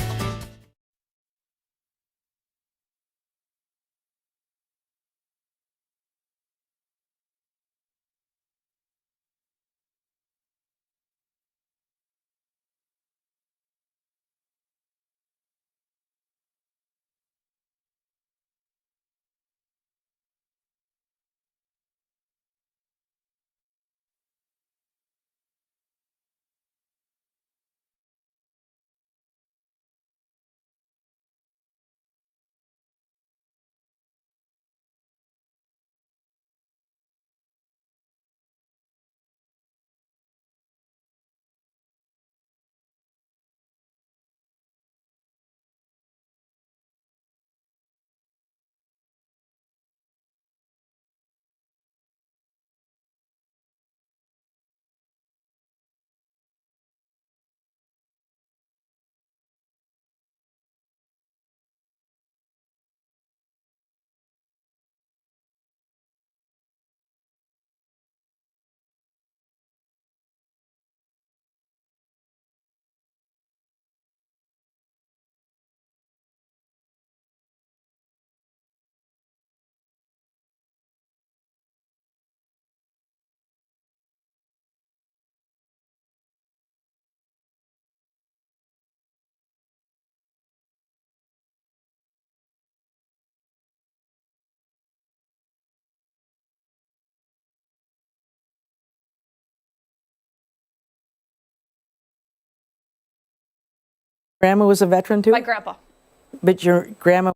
Grandma was a veteran too? My grandpa. But your grandma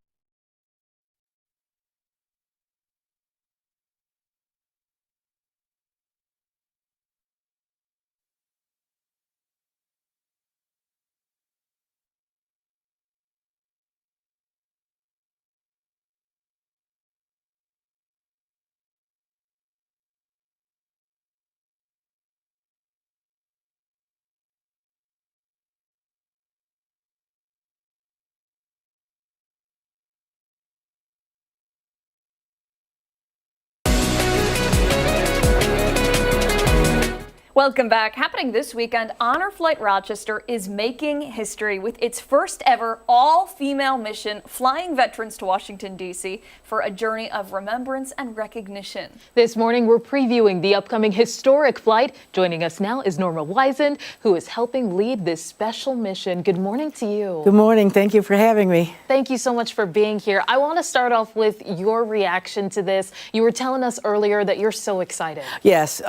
Welcome back. Happening this weekend, Honor Flight Rochester is making history with its first ever all-female mission, flying veterans to Washington, D.C. for a journey of remembrance and recognition. This morning, we're previewing the upcoming historic flight. Joining us now is Norma Wiesand, who is helping lead this special mission. Good morning to you. Good morning. Thank you for having me. Thank you so much for being here. I want to start off with your reaction to this. You were telling us earlier that you're so excited. Yes.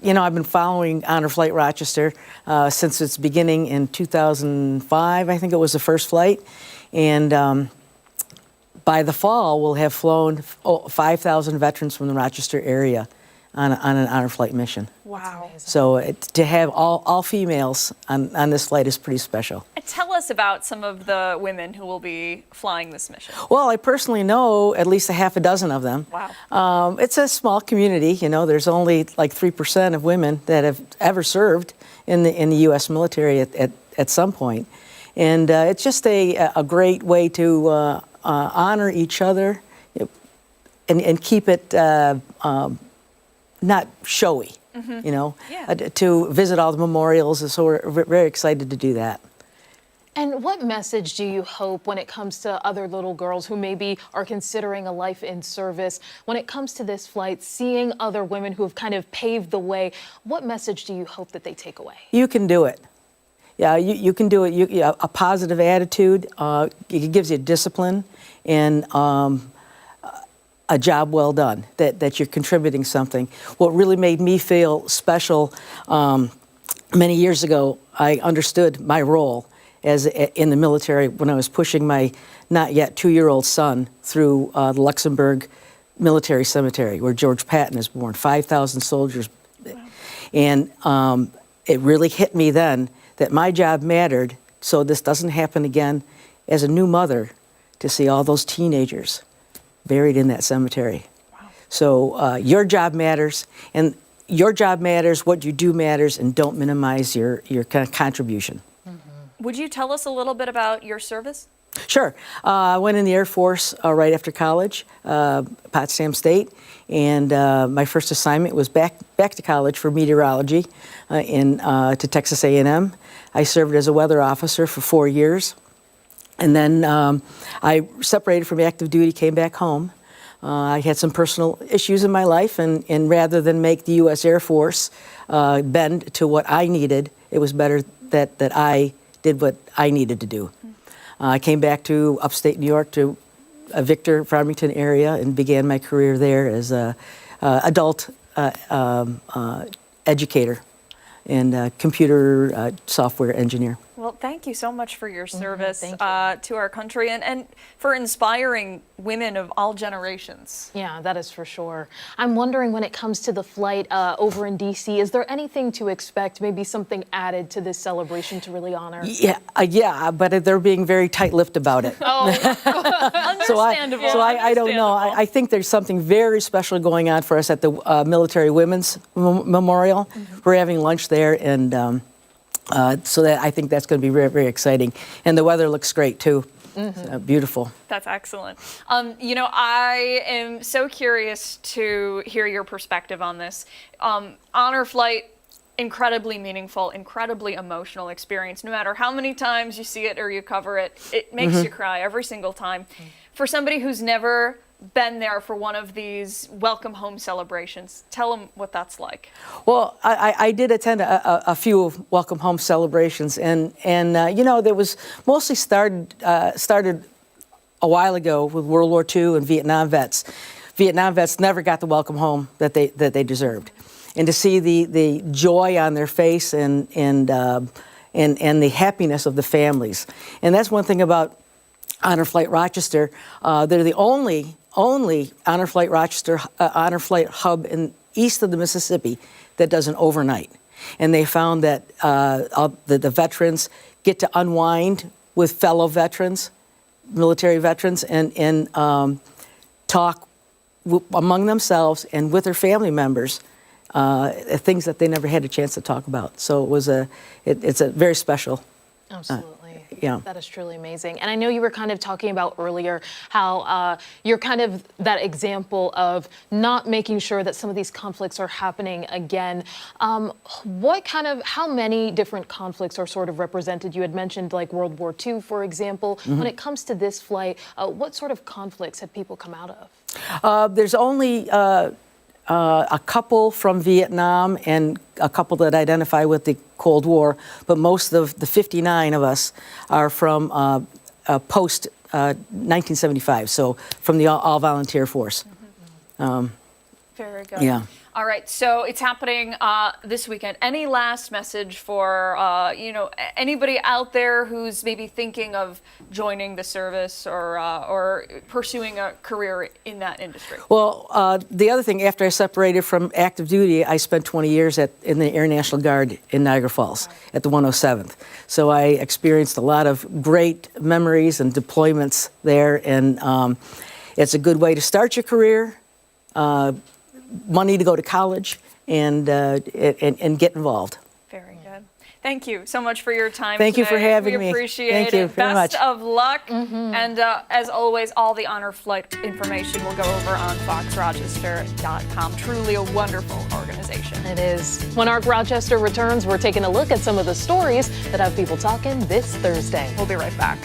You know, I've been following Honor Flight Rochester since its beginning in 2005. I think it was the first flight. And by the fall, we'll have flown 5,000 veterans from the Rochester area on an Honor Flight mission. Wow. So to have all females on this flight is pretty special. Tell us about some of the women who will be flying this mission. Well, I personally know at least a half a dozen of them. Wow. It's a small community. You know, there's only like 3% of women that have ever served in the U.S. military at some point. And it's just a great way to honor each other and keep it not showy, you know, to visit all the memorials. So we're very excited to do that. And what message do you hope when it comes to other little girls who maybe are considering a life in service? When it comes to this flight, seeing other women who have kind of paved the way, what message do you hope that they take away? You can do it. Yeah, you can do it. A positive attitude, it gives you discipline and a job well done, that you're contributing something. What really made me feel special many years ago, I understood my role as in the military when I was pushing my not yet 2-year-old son through the Luxembourg Military Cemetery, where George Patton is born, 5,000 soldiers. Wow. And it really hit me then that my job mattered, so this doesn't happen again as a new mother to see all those teenagers buried in that cemetery. Wow. So your job matters, and your job matters, what you do matters, and don't minimize your kind of contribution. Would you tell us a little bit about your service? Sure. I went in the Air Force right after college, Potsdam State, and my first assignment was back to college for meteorology to Texas A&M. I served as a weather officer for 4 years, and then I separated from active duty, came back home. I had some personal issues in my life, and rather than make the U.S. Air Force bend to what I needed, it was better that I did what I needed to do. I came back to upstate New York, to Victor, Farmington area, and began my career there as an adult educator and computer software engineer. Well, thank you so much for your service to our country and for inspiring women of all generations. Yeah, that is for sure. I'm wondering, when it comes to the flight over in D.C., is there anything to expect, maybe something added to this celebration to really honor? Yeah, but they're being very tight-lipped about it. Oh, understandable. So I don't know. I think there's something very special going on for us at the Military Women's Memorial. We're having lunch there, and so I think that's going to be very, very exciting. And the weather looks great, too. Beautiful. That's excellent. You know, I am so curious to hear your perspective on this. Honor Flight, incredibly meaningful, incredibly emotional experience. No matter how many times you see it or you cover it, it makes you cry every single time. For somebody who's never been there for one of these welcome home celebrations, tell them what that's like. Well, I did attend a few welcome home celebrations, and you know, there was mostly started a while ago with World War II and Vietnam vets. Vietnam vets never got the welcome home that they deserved, and to see the joy on their face and the happiness of the families, and that's one thing about Honor Flight Rochester. They're the only Honor Flight Rochester Honor Flight hub east of the Mississippi that does an overnight. And they found that the veterans get to unwind with fellow veterans, military veterans, and talk among themselves and with their family members, things that they never had a chance to talk about. So it's a very special. Absolutely. Yeah. That is truly amazing. And I know you were kind of talking about earlier how you're kind of that example of not making sure that some of these conflicts are happening again. How many different conflicts are sort of represented? You had mentioned like World War II, for example. When it comes to this flight, what sort of conflicts have people come out of? There's only a couple from Vietnam and a couple that identify with the Cold War, but most of the 59 of us are from post 1975, so from the all-volunteer force. Very good. Yeah. All right, so it's happening this weekend. Any last message for anybody out there who's maybe thinking of joining the service or pursuing a career in that industry? Well, the other thing, after I separated from active duty, I spent 20 years in the Air National Guard in Niagara Falls at the 107th. So I experienced a lot of great memories and deployments there, and it's a good way to start your career. Money to go to college and get involved. Very good. Thank you so much for your time Thank you today. for having we me. Appreciate Thank it. you very much. Best of luck. And as always, all the honor flight information will go over on foxrochester.com. Truly a wonderful organization. It is. When ARC Rochester returns, we're taking a look at some of the stories that have people talking this Thursday. We'll be right back.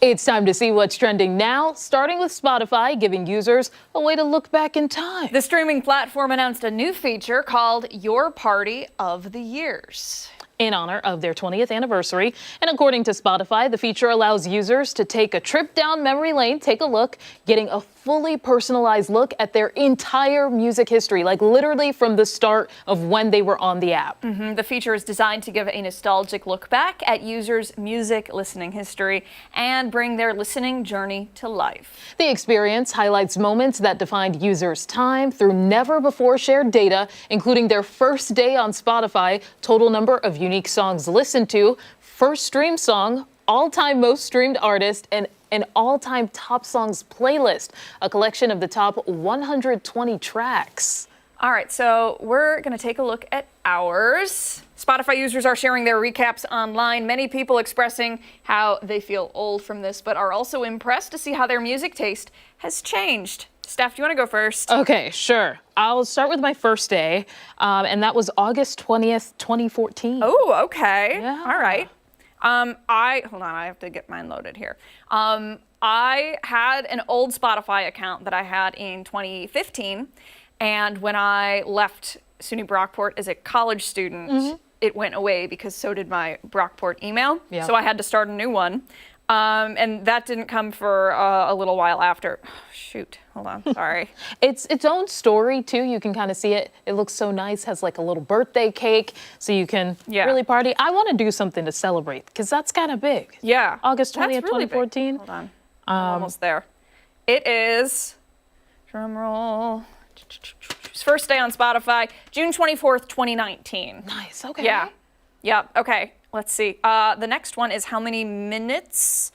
It's time to see what's trending now, starting with Spotify, giving users a way to look back in time. The streaming platform announced a new feature called Your Party of the Years, in honor of their 20th anniversary. And according to Spotify, the feature allows users to take a trip down memory lane, take a look, getting a fully personalized look at their entire music history, like literally from the start of when they were on the app. The feature is designed to give a nostalgic look back at users' music listening history and bring their listening journey to life. The experience highlights moments that defined users' time through never before shared data, including their first day on Spotify, total number of unique songs listened to, first streamed song, all-time most streamed artist, and an all-time top songs playlist, a collection of the top 120 tracks. All right, so we're going to take a look at ours. Spotify users are sharing their recaps online, many people expressing how they feel old from this, but are also impressed to see how their music taste has changed. Steph, do you want to go first? Okay, sure. I'll start with my first day, and that was August 20th, 2014. Oh, okay. Yeah. All right. Hold on, I have to get mine loaded here. I had an old Spotify account that I had in 2015, and when I left SUNY Brockport as a college student, it went away because so did my Brockport email. Yeah. So I had to start a new one. And that didn't come for a little while after. Shoot, hold on, sorry. It's its own story too. You can kind of see it. It looks so nice, has like a little birthday cake, so you can really party. I want to do something to celebrate because that's kind of big. Yeah. August 20th, That's really big. 2014. Hold on, I'm almost there. It is, drum roll, first day on Spotify, June 24th, 2019. Nice, okay. Yeah, okay. Let's see. The next one is how many minutes?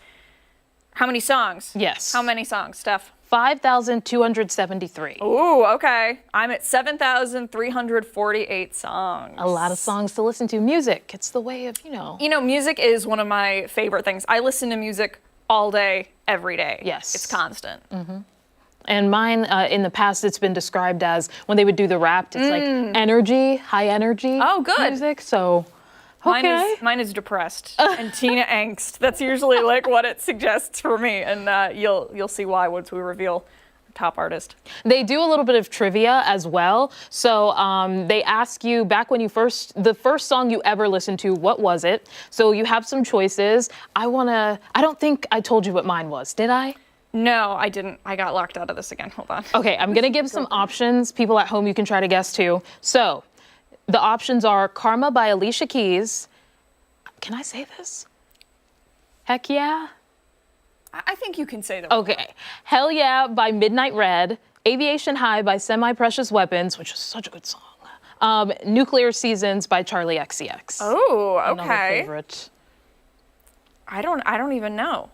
How many songs? Yes. How many songs, Steph? 5,273. Ooh, okay. I'm at 7,348 songs. A lot of songs to listen to. Music, it's the way of, You know, music is one of my favorite things. I listen to music all day, every day. Yes. It's constant. And mine, in the past, it's been described as when they would do the Wrapped, it's like energy, high energy music. So, okay. Mine is depressed and teen angst. That's usually like what it suggests for me, and you'll see why once we reveal our top artist. They do a little bit of trivia as well. So they ask you back when the first song you ever listened to, what was it? So you have some choices. I don't think I told you what mine was, did I? No, I didn't. I got locked out of this again. Hold on. Okay, I'm gonna give some options. People at home, you can try to guess too. So the options are Karma by Alicia Keys. Can I say this? Heck yeah. I think you can say that. Okay. Hell Yeah by Midnight Red. Aviation High by Semi-Precious Weapons, which is such a good song. Nuclear Seasons by Charlie XCX. Oh, Another okay. favorite. I don't even know.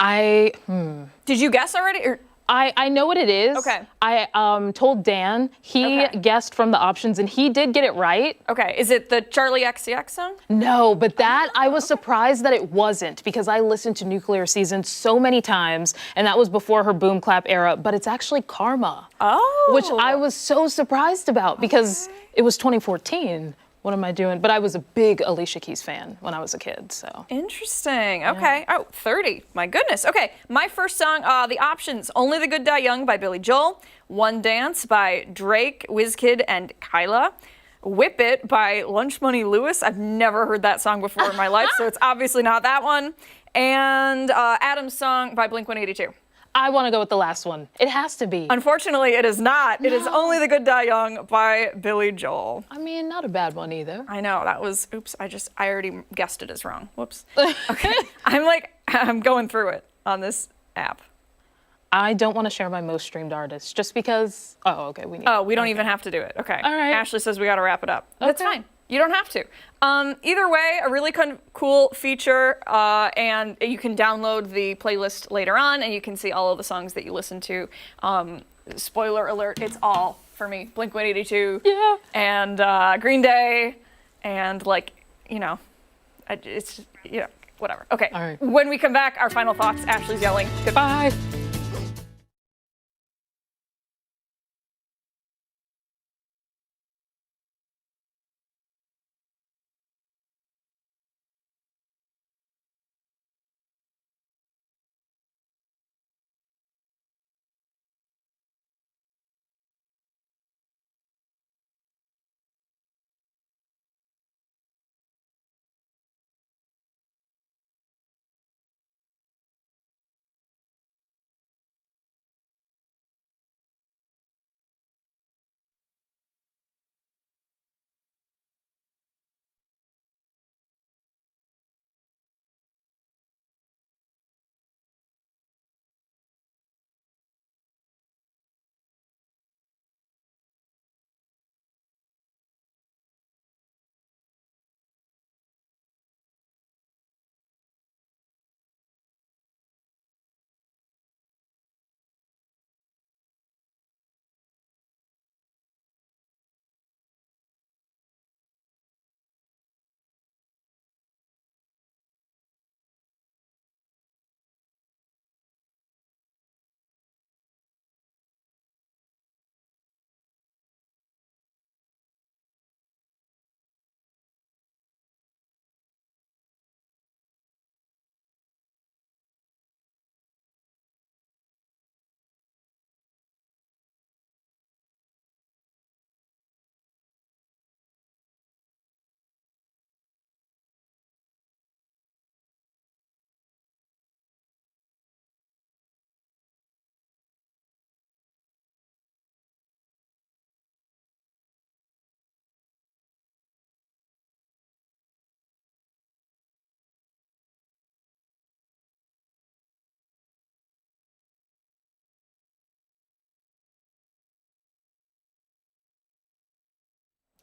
Did you guess already? Or? I know what it is. Okay. I told Dan. He guessed from the options, and he did get it right. Okay. Is it the Charlie XCX song? No, but that I was surprised that it wasn't because I listened to Nuclear Season so many times, and that was before her boom clap era. But it's actually Karma. Oh. Which I was so surprised about because it was 2014. What am I doing? But I was a big Alicia Keys fan when I was a kid, so. Interesting. Okay. Oh, 30. My goodness. Okay. My first song, the options: Only the Good Die Young by Billy Joel, One Dance by Drake, WizKid, and Kyla, Whip It by Lunch Money Lewis. I've never heard that song before in my life, so it's obviously not that one. And Adam's Song by Blink-182. I want to go with the last one. It has to be. Unfortunately, it is not. It is Only the Good Die Young by Billy Joel. I mean, not a bad one either. I know, that was, oops, I already guessed it as wrong. Whoops. Okay, I'm going through it on this app. I don't want to share my most streamed artist just because, okay, we don't even have to do it. Okay. All right. Ashley says we got to wrap it up. That's fine. You don't have to. Either way, a really cool feature, and you can download the playlist later on, and you can see all of the songs that you listen to. Spoiler alert, it's all for me. Blink-182, and Green Day, and it's whatever. Okay. All right. When we come back, our final thoughts. Ashley's yelling. Goodbye.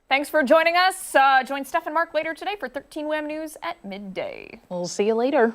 Thanks for joining us. Join Steph and Mark later today for 13 WHAM News at midday. We'll see you later.